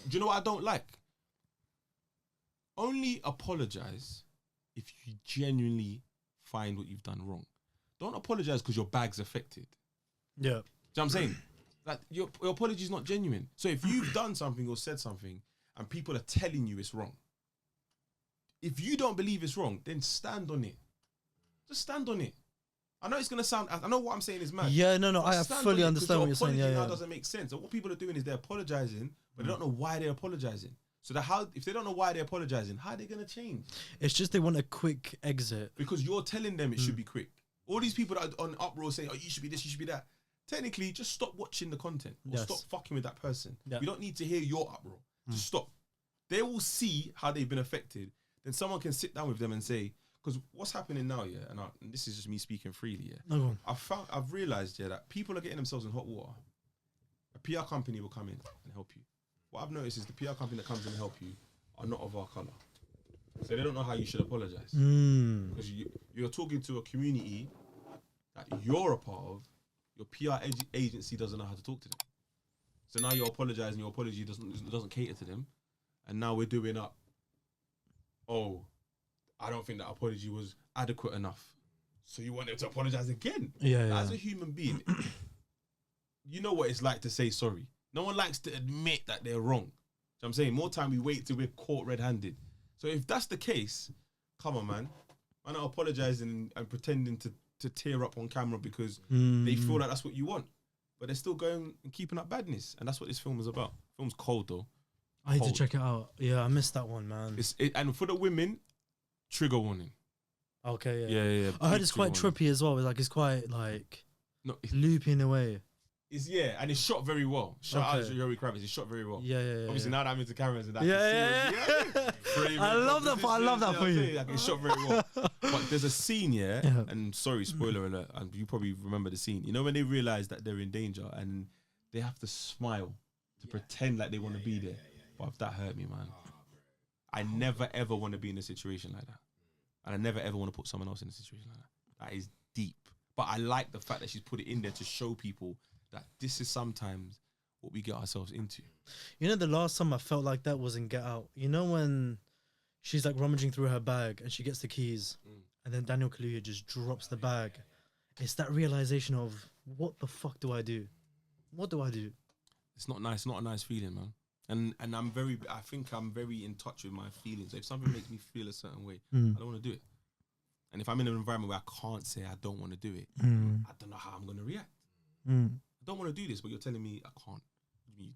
Do you know what I don't like? Only apologize if you genuinely find what you've done wrong. Don't apologize because your bag's affected. Yeah. Do you know what I'm saying? Like, your apology is not genuine. So if you've done something or said something and people are telling you it's wrong, if you don't believe it's wrong, then stand on it. Just stand on it. I know it's going to sound... I know what I'm saying is mad. Yeah, no, I fully understand what you're saying. Your apology now doesn't make sense. And what people are doing is they're apologizing, but they don't know why they're apologizing. So if they don't know why they're apologizing, how are they going to change? It's just they want a quick exit. Because you're telling them it should be quick. All these people that are on uproar saying, oh, you should be this, you should be that. Technically, just stop watching the content or stop fucking with that person. We don't need to hear your uproar. Just stop. They will see how they've been affected. then someone can sit down with them and say, because what's happening now, yeah, and this is just me speaking freely, yeah. No, go on. I've realized, yeah, that people are getting themselves in hot water. A PR company will come in and help you. What I've noticed is the PR company that comes in and help you are not of our colour. So they don't know how you should apologise. Because you're talking to a community that you're a part of, your PR agency doesn't know how to talk to them. So now you're apologising, your apology doesn't cater to them. And now we're doing up, oh, I don't think that apology was adequate enough. So you want them to apologise again? Yeah. As a human being, you know what it's like to say sorry. No one likes to admit that they're wrong. So I'm saying more time we wait till we're caught red-handed. So if that's the case, come on, man. I'm not apologising and pretending to tear up on camera because they feel like that's what you want. But they're still going and keeping up badness. And that's what this film is about. The film's cold, though. I need to check it out. Yeah, I missed that one, man. And for the women, trigger warning. Okay, Yeah. I heard it's quite trippy as well. It's quite like loopy in a way. And it's shot very well. Shout out to Yuri Kravitz. It's shot very well. Yeah. Obviously, now that I'm into cameras and that. Yeah. I love that for you. Like, it's shot very well. But there's a scene, and sorry, spoiler alert, and you probably remember the scene. You know when they realise that they're in danger and they have to smile to pretend like they want to be there. But that hurt me, man. I never ever want to be in a situation like that. And I never ever want to put someone else in a situation like that. That is deep. But I like the fact that she's put it in there to show people that this is sometimes what we get ourselves into. You know, the last time I felt like that was in Get Out. You know when she's like rummaging through her bag and she gets the keys and then Daniel Kaluuya just drops the bag. It's that realization of, what the fuck do I do? What do I do? It's not nice. Not a nice feeling, man. And I think I'm very in touch with my feelings. If something makes me feel a certain way, I don't want to do it. And if I'm in an environment where I can't say I don't want to do it, I don't know how I'm going to react. I don't want to do this, but you're telling me I can't. You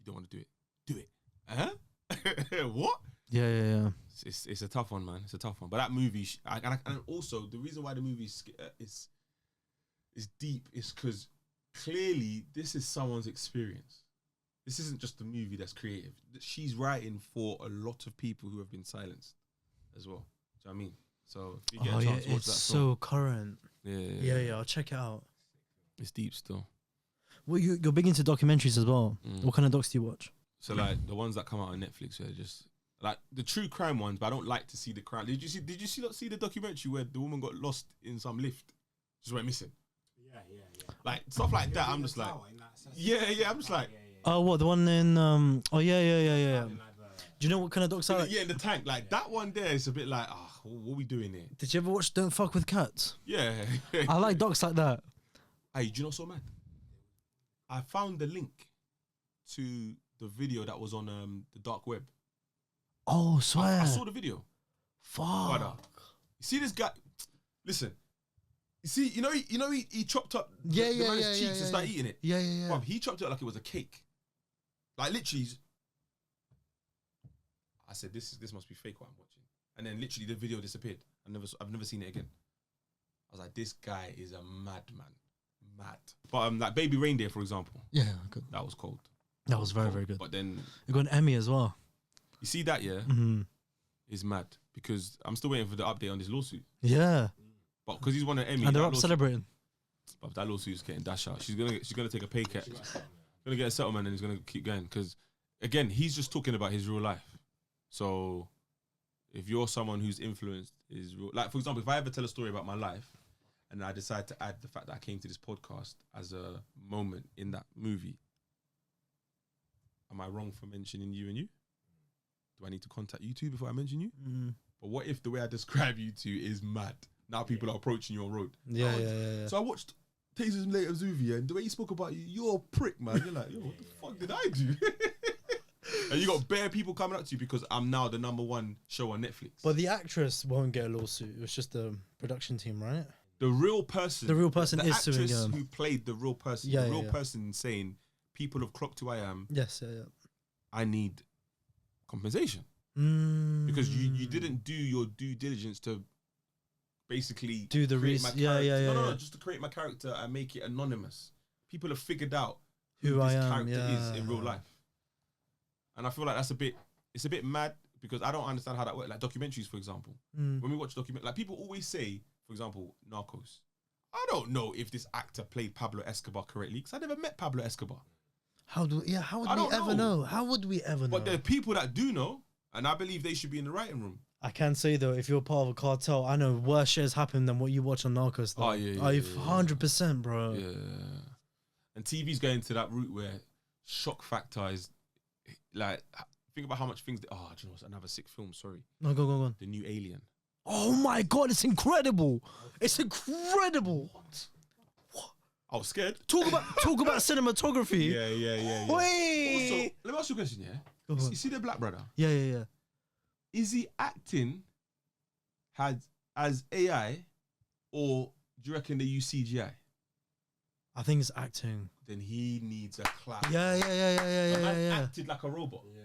don't want to do it. Do it. Huh? What? Yeah. It's a tough one, man. It's a tough one. But that movie, and also the reason why the movie is deep is because clearly this is someone's experience. This isn't just a movie that's creative. She's writing for a lot of people who have been silenced as well. Do you know what I mean? So if you get a chance to watch it's that so film, current. Yeah, I'll check it out. it's deep still. Well, you're big into documentaries as well. What kind of docs do you watch? So like the ones that come out on Netflix are just like the true crime ones, but I don't like to see the crime. Did you see the documentary where the woman got lost in some lift? Just went missing. Yeah. Like stuff like that. I'm just like, yeah. I'm just like, oh, what, the one in yeah. Do you know what kind of docs are? Yeah, in the tank. Like that one there is a bit like, what are we doing here? Did you ever watch Don't Fuck With Cats? Yeah. I like docs like that. Hey, do you know what's so mad? I found the link to the video that was on the dark web. Oh, swear. I saw the video. Fuck. You see this guy? Listen. You see, he chopped up the man's cheeks and started eating it. Yeah. Bruv, he chopped it up like it was a cake. Like literally. I said, this must be fake what I'm watching. And then literally the video disappeared. I've never seen it again. I was like, this guy is a madman. Mad. But like Baby Reindeer, for example. Yeah, good. That was cold. That was very, very good. But then you got an Emmy as well. You see that, yeah? Is mad. Because I'm still waiting for the update on this lawsuit. Yeah. But because he's won an Emmy. And they're up celebrating. But that lawsuit's getting dashed out. She's gonna take a pay cut. Gonna get a settlement and he's gonna keep going. Because again, he's just talking about his real life. So if you're someone who's influenced his real, like for example, if I ever tell a story about my life and I decide to add the fact that I came to this podcast as a moment in that movie, am I wrong for mentioning you and you? Do I need to contact you two before I mention you? But what if the way I describe you two is mad? Now people are approaching you on road. Yeah. So I watched Taser's Later Zuvia, and the way he spoke about you, you're a prick, man. You're like, yo, what the fuck did I do? And you got bare people coming up to you because I'm now the #1 show on Netflix. But the actress won't get a lawsuit. It was just the production team, right? The real person. The real person the is actress suing. Who played the real person. Yeah, the real person saying, people have clocked who I am. Yes, yeah. I need compensation. Because you didn't do your due diligence to basically do the research. No, just to create my character and make it anonymous. People have figured out who this I am, character is in real life. And I feel like it's a bit mad because I don't understand how that works. Like documentaries, for example. When we watch like people always say, for example, Narcos. I don't know if this actor played Pablo Escobar correctly because I never met Pablo Escobar. How would we ever know? How would we ever know? But there are people that do know, and I believe they should be in the writing room. I can say though, if you're part of a cartel, I know worse shit has happened than what you watch on Narcos. Though. Oh yeah, 100%, bro. Yeah, and TV's going to that route where shock factor is like, think about how much things. Do you know what's another sick film? Sorry, No, go on. The New Alien. Oh my god, it's incredible! It's incredible. What? I was scared. Talk about cinematography. Yeah. Wait. Also, let me ask you a question. Yeah, you see the black brother? Yeah. Is he acting as AI, or do you reckon they use CGI? I think it's acting. Then he needs a clap. Yeah. Acted like a robot. Yeah.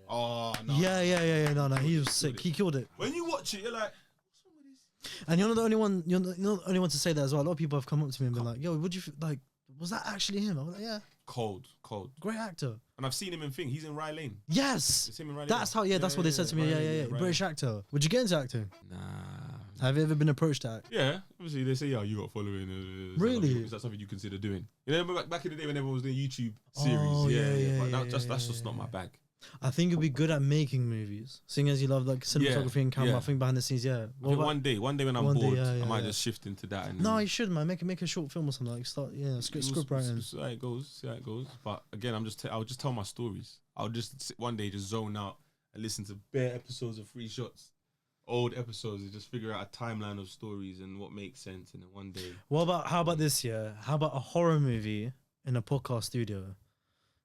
Oh no. Yeah. No, he was sick. He killed it. When you watch it, you're like, what's wrong with this? And you're not the only one. You're not the only one to say that as well. A lot of people have come up to me and been like, "Yo, would you like? Was that actually him?" I was like, "Yeah." Cold. Great actor. And I've seen him in thing. He's in Rye Lane. Yes. It's him in Rye Lane. That's how. Yeah, that's what they said to me. Yeah. British actor. Would you get into acting? Nah. Have you ever been approached to act? Yeah, obviously they say, you got following. Really? Is that something you consider doing? You know, back in the day when everyone was doing YouTube series. Oh, yeah, But that's just not my bag. I think you'd be good at making movies, seeing as you love like cinematography and camera. Yeah. I think behind the scenes, yeah. I think one day when I'm bored, I might just shift into that. And no, you should, man. Make a short film or something. Like start, script writing. See how it goes. But again, I'll just tell my stories. I'll just sit one day, just zone out and listen to bare episodes of Free Shots, old episodes, and just figure out a timeline of stories and what makes sense. And then one day, How about this? Yeah, how about a horror movie in a podcast studio,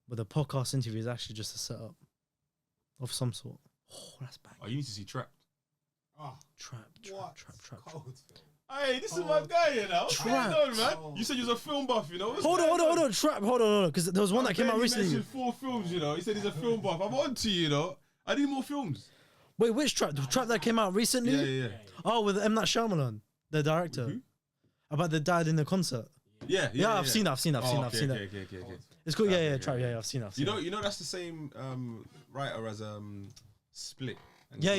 where the podcast interview is actually just a setup of some sort. Oh, that's bad. Oh, you need to see Trapped. Oh, Trap. cold. Hey, this is my guy, you know. Trapped. Hold on, man. You said you was a film buff, you know. Hold on. Trap. Hold on. Because there was one that came out recently. He mentioned 4 films, you know. He said he's a film buff. I'm on to you know. I need more films. Wait, which trap? The trap that came out recently? Yeah. Oh, with M. Night Shyamalan, the director. Who? About the dad in the concert. Yeah. I've seen that. Okay. It's cool. Yeah. Trap. Yeah, I've seen that. You know that's the same writer as Split. And Yeah.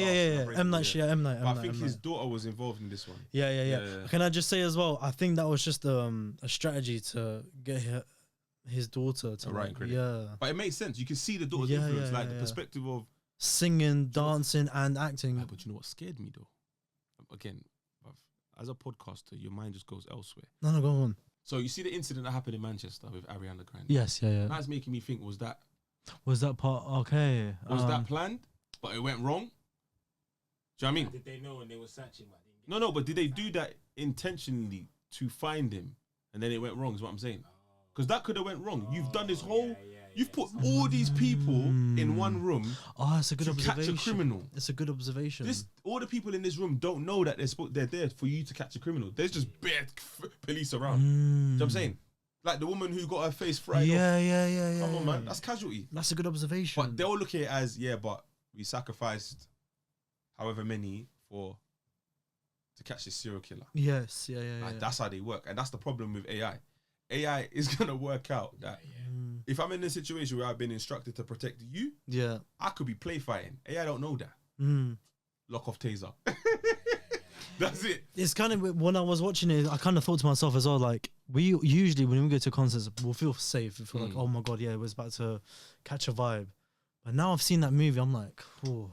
M. Night. But M. Night. I think his daughter was involved in this one. Yeah. Can I just say as well? I think that was just a strategy to get his daughter to writing credit. Yeah. But it makes sense. You can see the daughter's influence, the perspective of singing, dancing, and acting. But you know what scared me though? Again, as a podcaster, your mind just goes elsewhere. No, go on. So you see the incident that happened in Manchester with Ariana Grande. Yes, yeah. That's making me think: was that part okay? Was that planned? But it went wrong. Do you know what I mean? Did they know when they were searching? No. But did they do that intentionally to find him, and then it went wrong? Is what I'm saying. Because that could have went wrong. You've done this whole. You've put all these people in one room. Oh, it's a good observation. Catch a criminal. It's a good observation. All the people in this room don't know that they're there for you to catch a criminal. There's just bare police around. You know what I'm saying? Like the woman who got her face fried off. Yeah. Come on, man. That's casualty. That's a good observation. But they'll look at it as, but we sacrificed however many to catch this serial killer. Yes, yeah. That's how they work. And that's the problem with AI. AI is going to work out that if I'm in a situation where I've been instructed to protect you, I could be play fighting. AI don't know that. Lock off Tazer. That's it. It's kind of, when I was watching it, I kind of thought to myself as well, like, we usually, when we go to concerts, we'll feel safe. We feel like, oh my God, it was about to catch a vibe. But now I've seen that movie, I'm like, oh,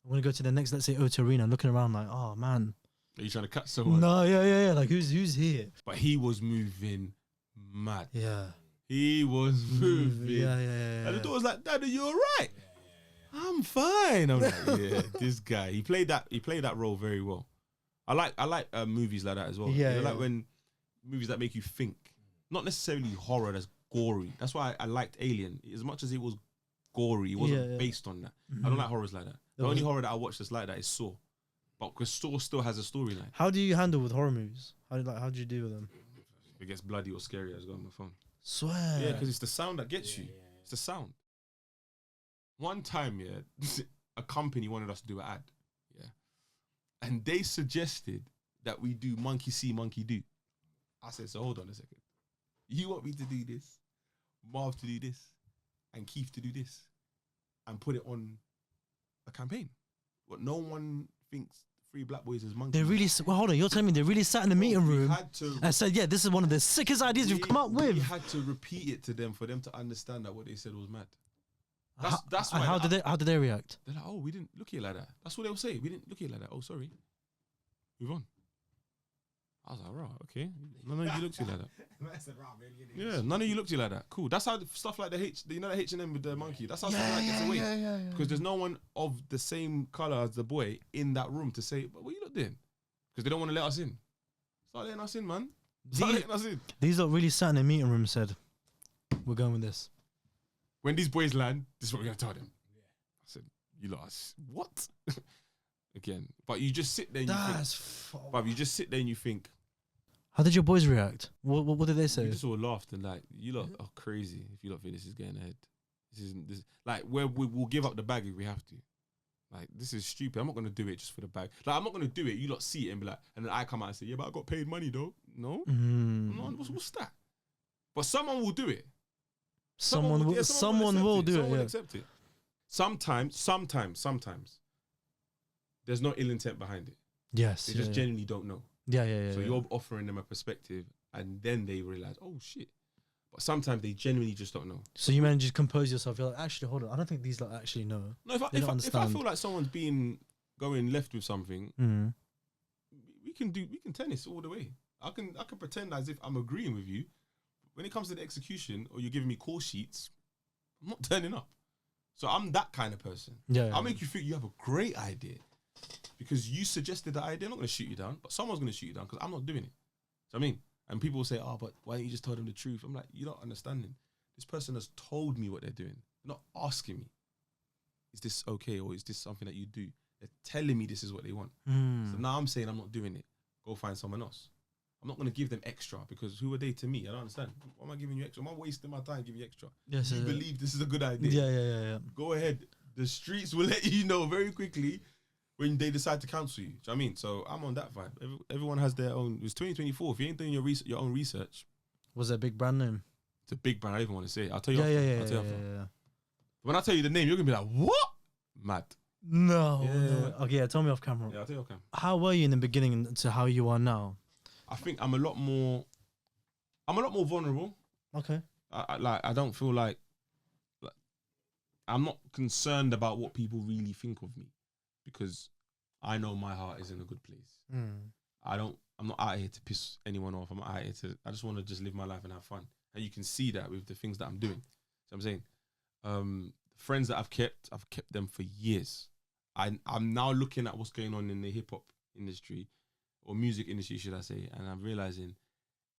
I'm going to go to the next, let's say, O2 Arena, looking around like, oh man. Are you trying to catch someone? No, yeah. Like, who's here? But he was moving mad. Yeah. He was moving. Yeah. And the daughter was like, Dad, are you all right? I'm fine. I'm like, yeah, this guy. He played that role very well. I like movies like that as well. Yeah. Like when movies that make you think. Not necessarily horror that's gory. That's why I liked Alien. As much as it was gory, it wasn't based on that. I don't like horrors like that. The only horror that I watch that's like that is Saw. But because Saw still has a storyline. How do you handle with horror movies? How do you deal with them? If it gets bloody or scary, I just go on my phone. Swear. Yeah, because it's the sound that gets you. It's the sound. One time, a company wanted us to do an ad. Yeah. And they suggested that we do monkey see, monkey do. I said, so hold on a second. You want me to do this, Marv to do this, and Keith to do this, and put it on a campaign? But no one thinks 3 black boys is monkeys. They really. Well, hold on. You're telling me they really sat in the meeting We room had to. and said, "Yeah, this is one of the sickest ideas you've come up We with." had to repeat it to them for them to understand that what they said was mad. How, That's and why. how did they react? They're like, oh, we didn't look at it like that. That's what they'll say. We didn't look at it like that. Oh, sorry. Move on. I was like, right, okay. None of you looked at it like that. Yeah, none of you looked at it like that. Cool. That's how stuff like the H&M with the monkey. That's how stuff like that gets away. Because there's no one of the same color as the boy in that room to say, but what you look doing? Because they don't want to let us in. Start letting us in, man. Start letting us in. These lot really sat in the meeting room and said, "We're going with this." When these boys land, this is what we're going to tell them. I said, you lot, what? Again. But you just sit there and you just sit there and you think. How did your boys react? What did they say? We just all laughed and like, you lot are crazy if you lot think this is getting ahead. This like we'll give up the bag if we have to. Like, this is stupid. I'm not going to do it just for the bag. Like, I'm not going to do it. You lot see it and be like, and then I come out and say, yeah, but I got paid money though. No? No, what's that? But someone will do it. Someone will do it. Someone will accept it. Sometimes. There's no ill intent behind it. Yes. They just genuinely don't know. Yeah. So you're offering them a perspective and then they realize, oh shit. But sometimes they genuinely just don't know. So you manage to compose yourself. You're like, actually, hold on. I don't think these lot actually know. No, if I feel like someone's going left with something, we can tennis all the way. I can pretend as if I'm agreeing with you. When it comes to the execution or you're giving me call sheets, I'm not turning up. So I'm that kind of person. I'll make you think you have a great idea because you suggested the idea. I'm not going to shoot you down, but someone's going to shoot you down because I'm not doing it. So I mean, and people will say, oh, but why don't you just tell them the truth? I'm like, you're not understanding. This person has told me what they're doing. They're not asking me, is this okay or is this something that you do? They're telling me this is what they want. So now I'm saying I'm not doing it. Go find someone else. I'm not going to give them extra because who are they to me? I don't understand. Why am I giving you extra? Am I wasting my time giving you extra? Yes, you believe this is a good idea? Yeah. Go ahead. The streets will let you know very quickly when they decide to cancel you. Do you know what I mean? So I'm on that vibe. Everyone has their own. It's 2024. If you ain't doing your own research. Was it a big brand name? It's a big brand. I don't even want to say it. I'll tell you. Yeah. When I tell you the name, you're going to be like, what? Mad. No. Okay, tell me off camera. Yeah, I'll tell you off camera. How were you in the beginning to how you are now? I think I'm a lot more vulnerable. Okay. I don't feel like I'm not concerned about what people really think of me because I know my heart is in a good place. I'm not out here to piss anyone off. I'm out here I just want to just live my life and have fun. And you can see that with the things that I'm doing. So I'm saying, friends that I've kept them for years. I'm now looking at what's going on in the hip hop industry or music industry, should I say, and I'm realizing,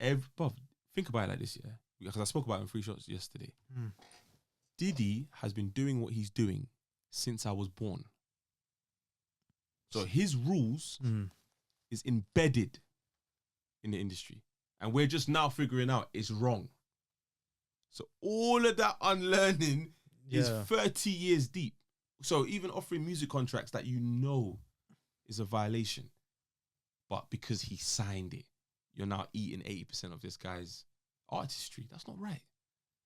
think about it like this, yeah, because I spoke about it in Free Shots yesterday. Diddy has been doing what he's doing since I was born. So his rules is embedded in the industry, and we're just now figuring out it's wrong. So all of that unlearning is 30 years deep. So even offering music contracts that you know is a violation, but because he signed it, you're now eating 80% of this guy's artistry. That's not right.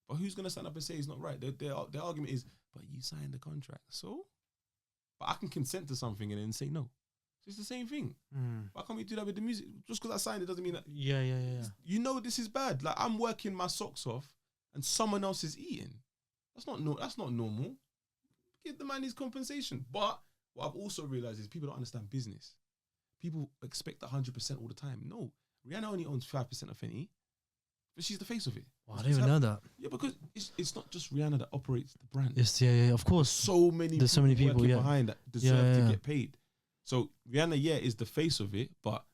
But who's going to stand up and say it's not right? Their argument is, but you signed the contract. So? But I can consent to something and then say no. So it's the same thing. Why can't we do that with the music? Just because I signed it doesn't mean that... Yeah. You know this is bad. Like, I'm working my socks off and someone else is eating. That's not normal. Give the man his compensation. But what I've also realized is people don't understand business. People expect 100% all the time. No, Rihanna only owns 5% of Fenty, but she's the face of it. Wow, I didn't even know that. Yeah, because it's not just Rihanna that operates the brand. It's of course. There's so many people behind that deserve to get paid. So Rihanna, is the face of it, but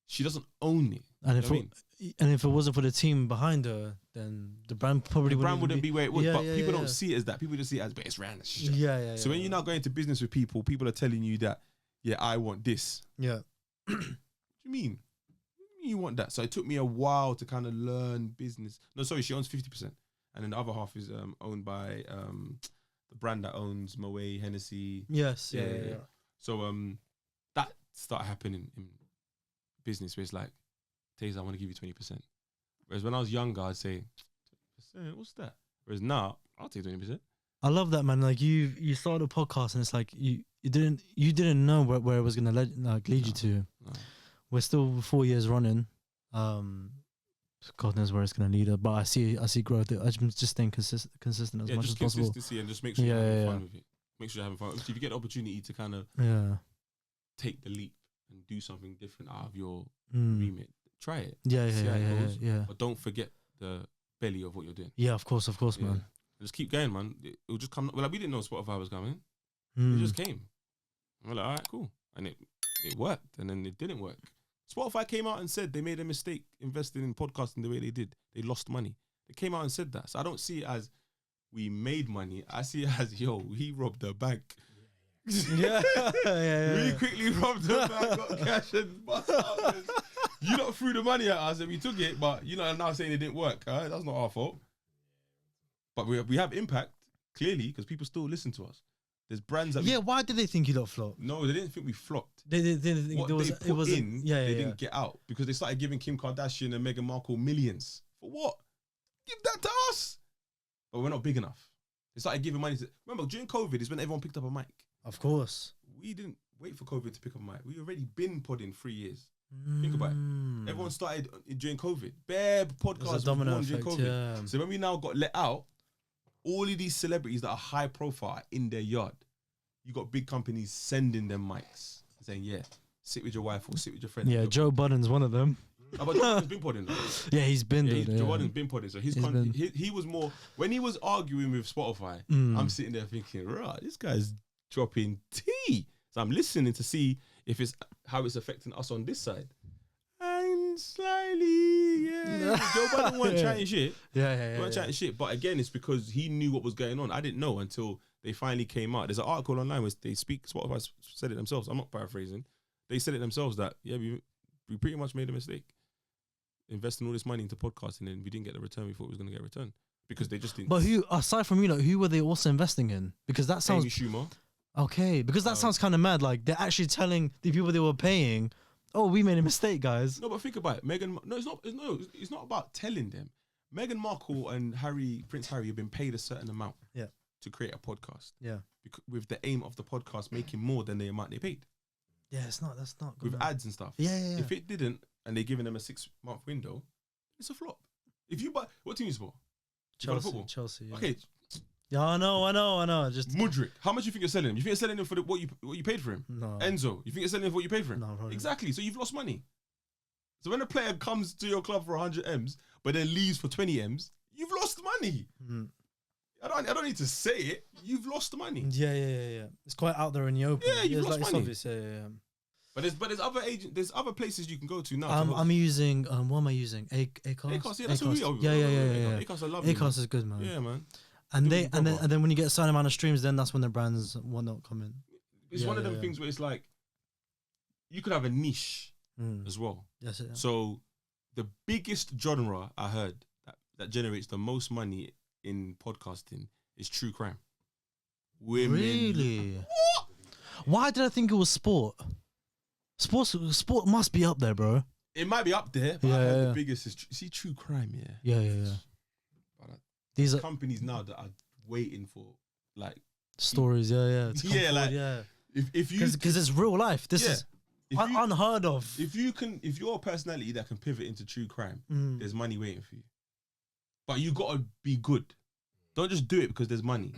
she doesn't own it. And if it wasn't for the team behind her, then the brand probably wouldn't be where it was. But people don't see it as that. People just see it as, but it's Rihanna. Yeah. So when you're now going into business with people are telling you that, I want this. Yeah. What do you mean? You want that? So it took me a while to kind of learn business. No, sorry, she owns 50%. And then the other half is owned by the brand that owns Moet, Hennessy. Yes, yeah. So that started happening in business where it's like, Tazer, I want to give you 20%. Whereas when I was younger, I'd say, 20%, what's that? Whereas now, I'll take 20%. I love that, man. Like you started a podcast and it's like you didn't know where it was gonna lead you to. No. We're still 4 years running. God knows where it's gonna lead us, but I see growth. I'm just staying consistent as much as possible. Consistency and just make sure you're having fun with it. Make sure you're having fun. If you get the opportunity to kind of take the leap and do something different out of your remit, try it. Yeah. But don't forget the belly of what you're doing. Yeah, of course, man. Just keep going, man. It'll just come. Well, like, we didn't know Spotify was coming. It just came. And we're like, all right, cool. And it worked, and then it didn't work. Spotify came out and said they made a mistake investing in podcasting the way they did. They lost money. They came out and said that. So I don't see it as we made money. I see it as, he robbed the bank. Yeah. We quickly robbed the bank, got cash and bust out. You lot threw the money at us and we took it, but you know, now saying it didn't work. All right? That's not our fault. But we have impact, clearly, because people still listen to us. There's brands that... Yeah, why did they think you lot flopped? No, they didn't think we flopped. They didn't think what there was... they put it was in, they didn't get out. Because they started giving Kim Kardashian and Meghan Markle millions. For what? Give that to us. But we're not big enough. They started giving money to... Remember, during COVID is when everyone picked up a mic. Of course. We didn't wait for COVID to pick up a mic. We already been podding 3 years. Think about it. Everyone started during COVID. Bare podcasts was born during COVID. Yeah. So when we now got let out, all of these celebrities that are high profile are in their yard. You got big companies sending them mics, saying, yeah, sit with your wife or sit with your friend. Yeah, Joe Budden's one of them. Oh, but Joe Budden's been podding. Yeah, he's been doing it. Joe Budden's been podding. So he was more, when he was arguing with Spotify, I'm sitting there thinking, right, this guy's dropping tea. So I'm listening to see if it's how it's affecting us on this side. And slightly, Joe Budden weren't chatting shit. Weren't chatting shit. But again, it's because he knew what was going on. I didn't know until they finally came out. There's an article online where they speak, Spotify said it themselves. I'm not paraphrasing. They said it themselves that, we pretty much made a mistake. Investing all this money into podcasting and we didn't get the return we thought we was going to get a return. Because they just didn't. But who, aside from, who were they also investing in? Because that sounds... Amy Schumer. Okay, because that sounds kind of mad. Like, they're actually telling the people they were paying, oh, we made a mistake, guys. No, but think about it. It's not about telling them. Meghan Markle and Prince Harry have been paid a certain amount to create a podcast. Yeah. With the aim of the podcast making more than the amount they paid. Yeah, that's not good. With ads and stuff. Yeah. If it didn't, and they're giving them a 6-month window, it's a flop. If you buy, what team you support? Chelsea. Yeah. Okay. Yeah, I know. Just Mudryk. How much do you think you're selling him? You think you're selling him for what you paid for him? No. Enzo. You think you're selling him for what you paid for him? No, probably exactly. So you've lost money. So when a player comes to your club for 100 M's, but then leaves for 20 M's, you've lost money. I don't need to say it. You've lost money. Yeah. It's quite out there in the open. Yeah, you've lost money. It's obvious. Yeah. But there's other places you can go to now. I'm using what am I using? Acast. Acast, yeah, that's what we are. Yeah. Acast, I love it. Acast is good, man. Yeah, man. And then when you get a certain amount of streams, then that's when the brands whatnot come in. It's one of them things where it's like you could have a niche as well. Yes, yeah. So the biggest genre I heard that generates the most money in podcasting is true crime. Women. Really? What? Why did I think it was sport? Sport must be up there, bro. It might be up there, but I heard the biggest is true crime. Yeah. These are companies now that are waiting for like stories. Yeah. If you because it's real life. This is unheard of. If you're a personality that can pivot into true crime, there's money waiting for you. But you gotta be good. Don't just do it because there's money.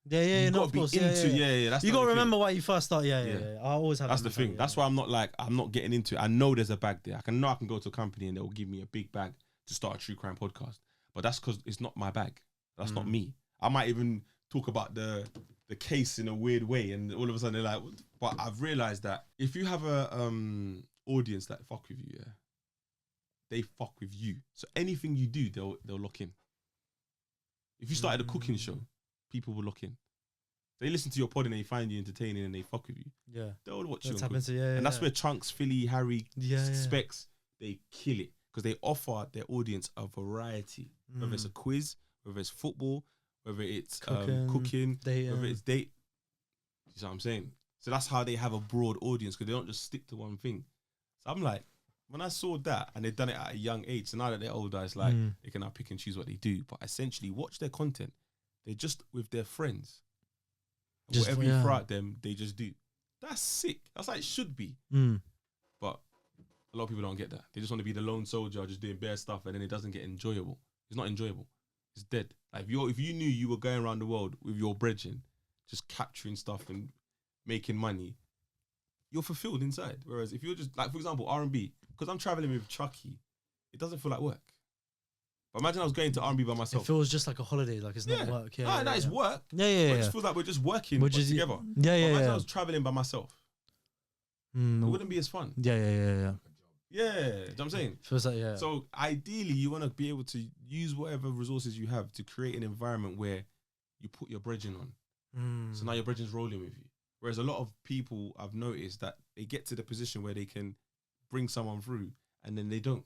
Yeah, no, of course. That's you gotta remember why you first start. Yeah. I always have. That's the thing. That's why I'm not getting into it. I know there's a bag there. I can go to a company and they'll give me a big bag to start a true crime podcast. But that's because it's not my bag. That's not me. I might even talk about the case in a weird way, and all of a sudden they're like, but I've realized that if you have a audience that fuck with you, they fuck with you. So anything you do, they'll lock in. If you started a cooking show, people will lock in. They listen to your pod and they find you entertaining and they fuck with you. Yeah. They'll watch you. And that's where Chunks, Philly, Harry, Specs, they kill it. Because they offer their audience a variety. Whether it's a quiz, whether it's football, whether it's cooking, whether it's date. You know what I'm saying? So that's how they have a broad audience, because they don't just stick to one thing. So I'm like, when I saw that, and they've done it at a young age, so now that they're older, it's like they can now pick and choose what they do. But essentially, watch their content. they're just with their friends. Just- Whatever you yeah. throw at them, they just do. That's sick. That's how it should be. But a lot of people don't get that. They just want to be the lone soldier, just doing bare stuff, and then it doesn't get enjoyable. It's not enjoyable. It's dead. Like if you knew you were going around the world with your brethren, just capturing stuff and making money, you're fulfilled inside. Whereas if you're just like, for example, R&B, because I'm traveling with Chuckie, it doesn't feel like work. But imagine I was going to R&B by It myself. feels just like a holiday, like it's not work. Yeah, It's work. Yeah, yeah, But yeah. it just feels like we're just working Which but is- together. Yeah, But yeah, imagine yeah. I was traveling by myself. It Mm, wouldn't be as fun. yeah, yeah, yeah, yeah. Yeah, you know what I'm saying? Feels like, yeah. So ideally, you want to be able to use whatever resources you have to create an environment where you put your brethren on. So now your brethren's rolling with you. Whereas a lot of people, I've noticed that they get to the position where they can bring someone through and then they don't.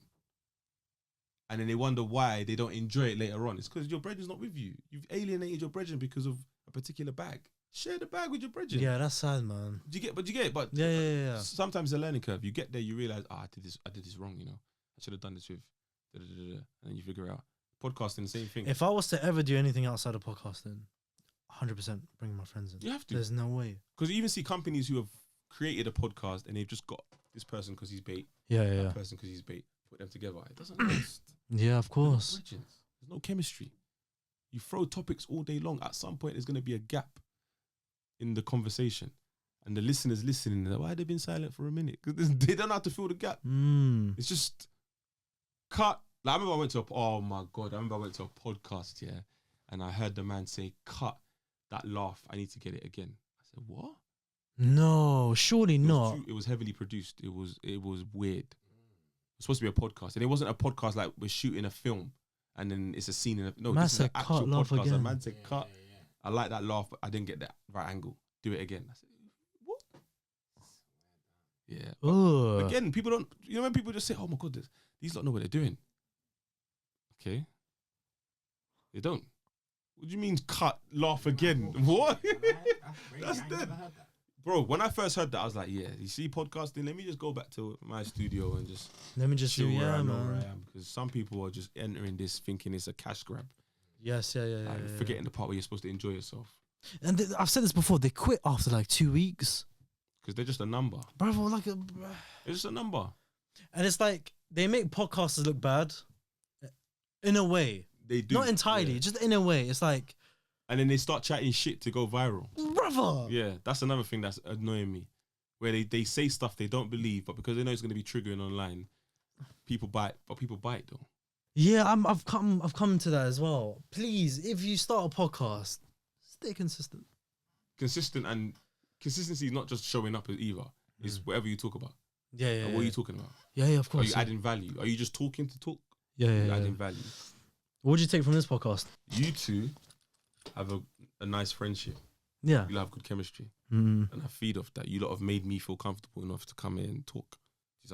And then they wonder why they don't enjoy it later on. It's because your brethren's not with you. You've alienated your brethren because of a particular bag. Share the bag with your brethren. Yeah, that's sad, man. Do you get? But you get it. But Yeah, yeah, yeah, yeah. sometimes it's a learning curve. You get there, you realize, I did this wrong. You know, I should have done this with, and then you figure out. Podcasting, the same thing. If I was to ever do anything outside of podcasting, 100% bring my friends in. You have to, There's no way. because you even see companies who have created a podcast and they've just got this person because he's bait, Yeah, yeah, that yeah. person because he's bait. Put them together. It doesn't last. Yeah, of course. There's no chemistry. You throw topics all day long. At some point, there's going to be a gap in the conversation, and the listeners listening. They're like, why have they been silent for a minute? Because they don't have to fill the gap. It's just cut. Like, I remember I went to a podcast, yeah, and I heard the man say, "Cut that laugh. I need to get it again." I said, "What?" No, surely It was not. true. It was heavily produced. It was weird. It was supposed to be a podcast, and it wasn't a podcast like we're shooting a film and then it's a scene in a no. Man This is an said, actual "Cut, laugh podcast." again. A man said, "Cut." I like that laugh, but I didn't get that right angle. Do it again. I said, "What?" Yeah. But Ugh. again, people don't. You know when people just say, "Oh my god, these lot know what they're doing." Okay. They don't. What do you mean cut, laugh again? What? That's dead. Bro, when I first heard that, I was like, yeah, you see podcasting, let me just go back to my studio and just Let me just chill do, where yeah, I know where man. I am. Because some people are just entering this thinking it's a cash grab. Yes, yeah, yeah, yeah. Like, yeah, forgetting the part where you're supposed to enjoy yourself. yeah. And I've said this before, they quit after like 2 weeks. Because they're just a number. Brother, like It's just a number. and it's like they make podcasters look bad in a way. They do. Not entirely, yeah. just in a way. It's like, And then they start chatting shit to go viral. brother. Yeah, that's another thing that's annoying me. Where they say stuff they don't believe, but because they know it's going to be triggering online, people bite. But people bite though. Yeah, I've come to that as well. Please, if you start a podcast, stay consistent. Consistency is not just showing up either. It's whatever you talk about. Yeah, yeah. And what are you talking about? Yeah, yeah, of Are course. you adding value? Are you just talking to talk? Yeah, Are yeah, you yeah. adding value? What would you take from this podcast? You two have a nice friendship. Yeah. You have good chemistry. Mm. And I feed off that. You lot have made me feel comfortable enough to come in and talk.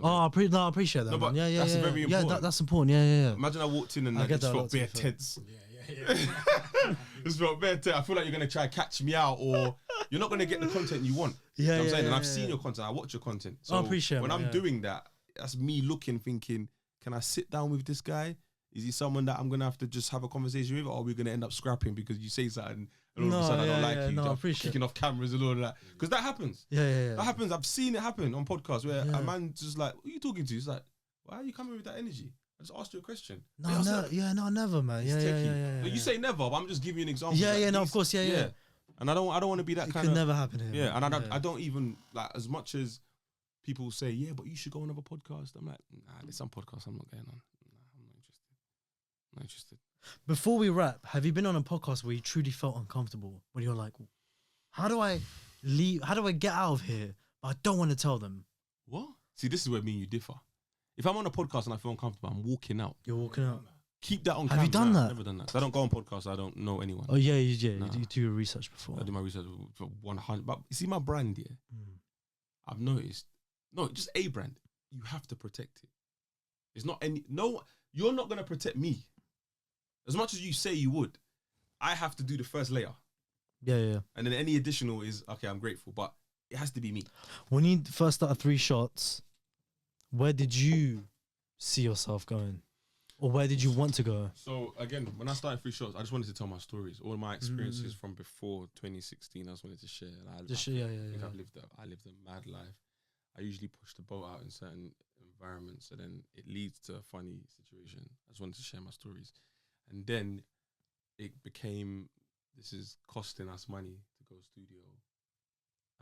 Oh, I appreciate that. No, but man. Yeah, yeah, that's yeah. very Yeah, important. that's important. Yeah, yeah, yeah. Imagine I walked in and I I get just that a felt lot, to bare be fair. tense. Yeah. Just felt bare tense. I feel like you're going to try and catch me out, or you're not going to get the content you want. Yeah, You know what I'm yeah, saying? And yeah, I've seen yeah. your content. I watch your content. I appreciate it, when man, I'm yeah. doing that, that's me looking, thinking, can I sit down with this guy? Is he someone that I'm going to have to just have a conversation with, or are we going to end up scrapping because you say something and all of a sudden I don't like you? No, I just appreciate kicking off cameras and all of that. Because that happens. Yeah, yeah, yeah. That happens. I've seen it happen on podcasts where Yeah. a man just like, who are you talking to? He's like, why are you coming with that energy? I just asked you a question. No, Yeah, I was no, like, yeah, no, never, man. Yeah, it's yeah, techie. yeah, yeah, No, yeah. you say never, but I'm just giving you an example. Yeah, like, yeah, no, of these- course, yeah, yeah. And I don't want to be that It kind could of. never happen here. Yeah, and man. I don't even like, as much as people say, yeah, but you should go on another podcast. I'm like, nah, there's some podcasts I'm not going on. Nah, I'm not interested. Not interested. Before we wrap, have you been on a podcast where you truly felt uncomfortable? When you're like, how do I leave? How do I get out of here? But I don't want to tell them. What? See, this is where me and you differ. If I'm on a podcast and I feel uncomfortable, I'm walking out. You're walking out. Keep that on Have you camera. done Nah, that? I've never done that. 'Cause I don't go on podcasts. I don't know anyone. Oh yeah, Nah. you do your research before. I do my research for 100. But you see my brand, yeah? Mm. I've noticed. No, just a brand. You have to protect it. It's not any. No, you're not going to protect me. As much as you say you would, I have to do the first layer. Yeah, yeah, yeah. And then any additional is, okay, I'm grateful. But it has to be me. When you first started 3 Shots, where did you see yourself going? Or where did you want to go? So again, when I started Free Shots, I just wanted to tell my stories, all of my experiences from before 2016. I just wanted to share. And I think I lived a mad life. I usually push the boat out in certain environments, and then it leads to a funny situation. I just wanted to share my stories, and then it became, this is costing us money to go studio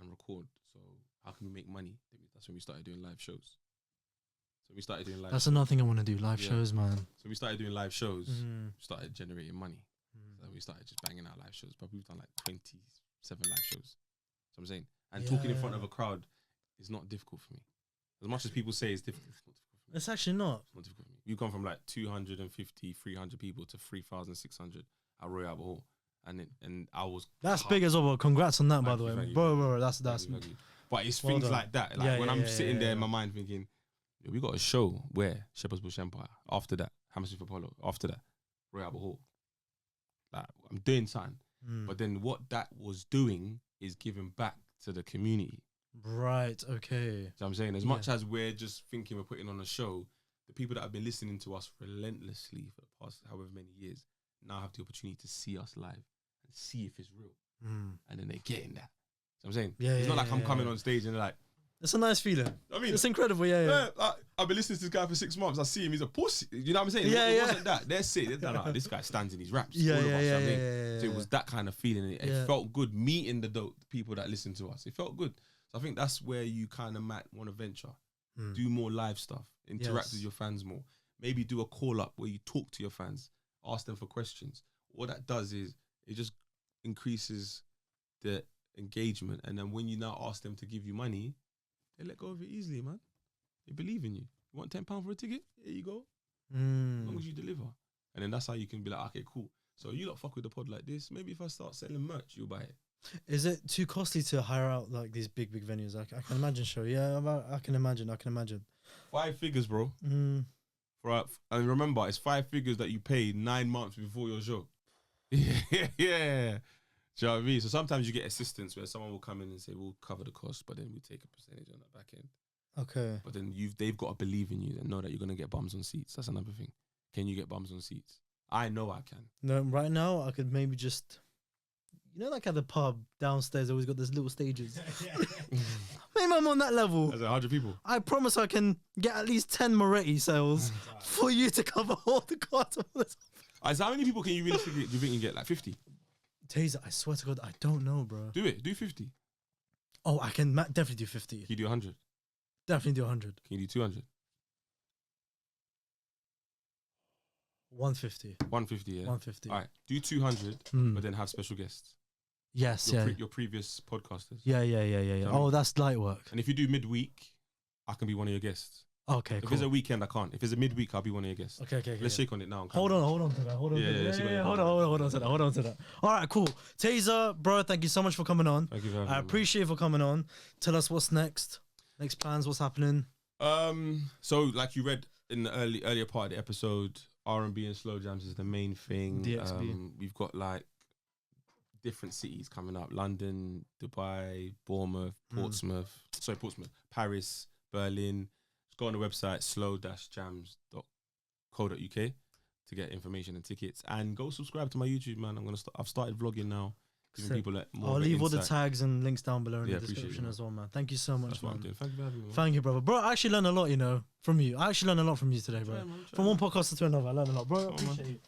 and record. So how can we make money? That's when we started doing live shows. So we started doing live. That's another thing I want to do. Live shows, man. So we started doing live shows. Started generating money. So we started just banging out live shows. But we've done like 27 live shows. So I'm saying, and talking in front of a crowd is not difficult for me. As much as people say it's difficult, it's not difficult for me. It's actually not. It's not difficult for me. You've gone from like 250, 300 people to 3,600 at Royal Albert Hall. And I was... That's big as well, bro. Congrats on that, by the way. Bro, that's... But it's things like that. Like when I'm sitting there in my mind thinking, we got a show where Shepherd's Bush Empire. After that, Hammersmith Apollo. After that, Royal Albert Hall. Like, I'm doing something. But then what that was doing is giving back to the community. Right, okay. So I'm saying, as much as we're just thinking we're putting on a show, the people that have been listening to us relentlessly for the past however many years now have the opportunity to see us live and see if it's real. And then they're getting that. So I'm saying, it's not like I'm coming on stage and they're like, it's a nice feeling. I mean, it's incredible, like, I've been listening to this guy for 6 months. I see him, he's a pussy. You know what I'm saying? It wasn't that. They're saying, this guy stands in his raps. So it was that kind of feeling. It felt good meeting the people that listen to us. It felt good. So I think that's where you kind of might want to venture. Do more live stuff. Interact with your fans more. Maybe do a call up where you talk to your fans. Ask them for questions. What that does is it just increases the engagement. And then when you now ask them to give you money, they let go of it easily, man. They believe in you. You want £10 for a ticket? Here you go. As long as you deliver. And then that's how you can be like, okay, cool. So you lot fuck with the pod like this. Maybe if I start selling merch, you'll buy it. Is it too costly to hire out like these big venues? I can imagine, sure. Yeah, I can imagine. 5 figures, bro. Right. And remember, it's 5 figures that you pay 9 months before your show. Yeah. Do you know what I mean? So sometimes you get assistance where someone will come in and say, we'll cover the cost, but then we take a percentage on the back end. Okay. But then they've got to believe in you and know that you're going to get bums on seats. That's another thing. Can you get bums on seats? I know I can. No, right now I could maybe just, you know, like at the pub downstairs, always got those little stages. Maybe I'm on that level. That's 100 people. I promise I can get at least 10 Moretti sales for you to cover all the costs of this. So how many people can you realistically, do you think you can get? Like 50? Tazer, I swear to God, I don't know, bro. Do it. Do 50. Oh, I can definitely do 50. Can you do 100? Definitely do 100. Can you do 200? 150. 150, yeah. 150. All right. Do 200, but then have special guests. Yes, your previous podcasters. Yeah. Oh, that's light work. And if you do midweek, I can be one of your guests. Okay, if it's a weekend, I can't. If it's a midweek, I'll be one of your guests. Okay. Let's shake on it now. Hold on to that. Hold on to that. All right, cool. Tazer, bro, thank you so much for coming on. Thank you very much. I appreciate you for coming on. Tell us what's next. Next plans, what's happening? So like you read in the earlier part of the episode, R&B and slow jams is the main thing. DXB. We've got like different cities coming up: London, Dubai, Bournemouth, Portsmouth, Paris, Berlin. Just go on the website slow-jams.co.uk to get information and tickets, and go subscribe to my YouTube, man. I've started vlogging now, giving people more. I'll leave all the tags and links down below in the description as well, man. Thank you so much, That's what I'm doing. Thank you for having me, man. Thank you, brother. Bro, I actually learned a lot, from you. I actually learned a lot from you today, bro. From one podcast to another, I learned a lot, bro. I appreciate you.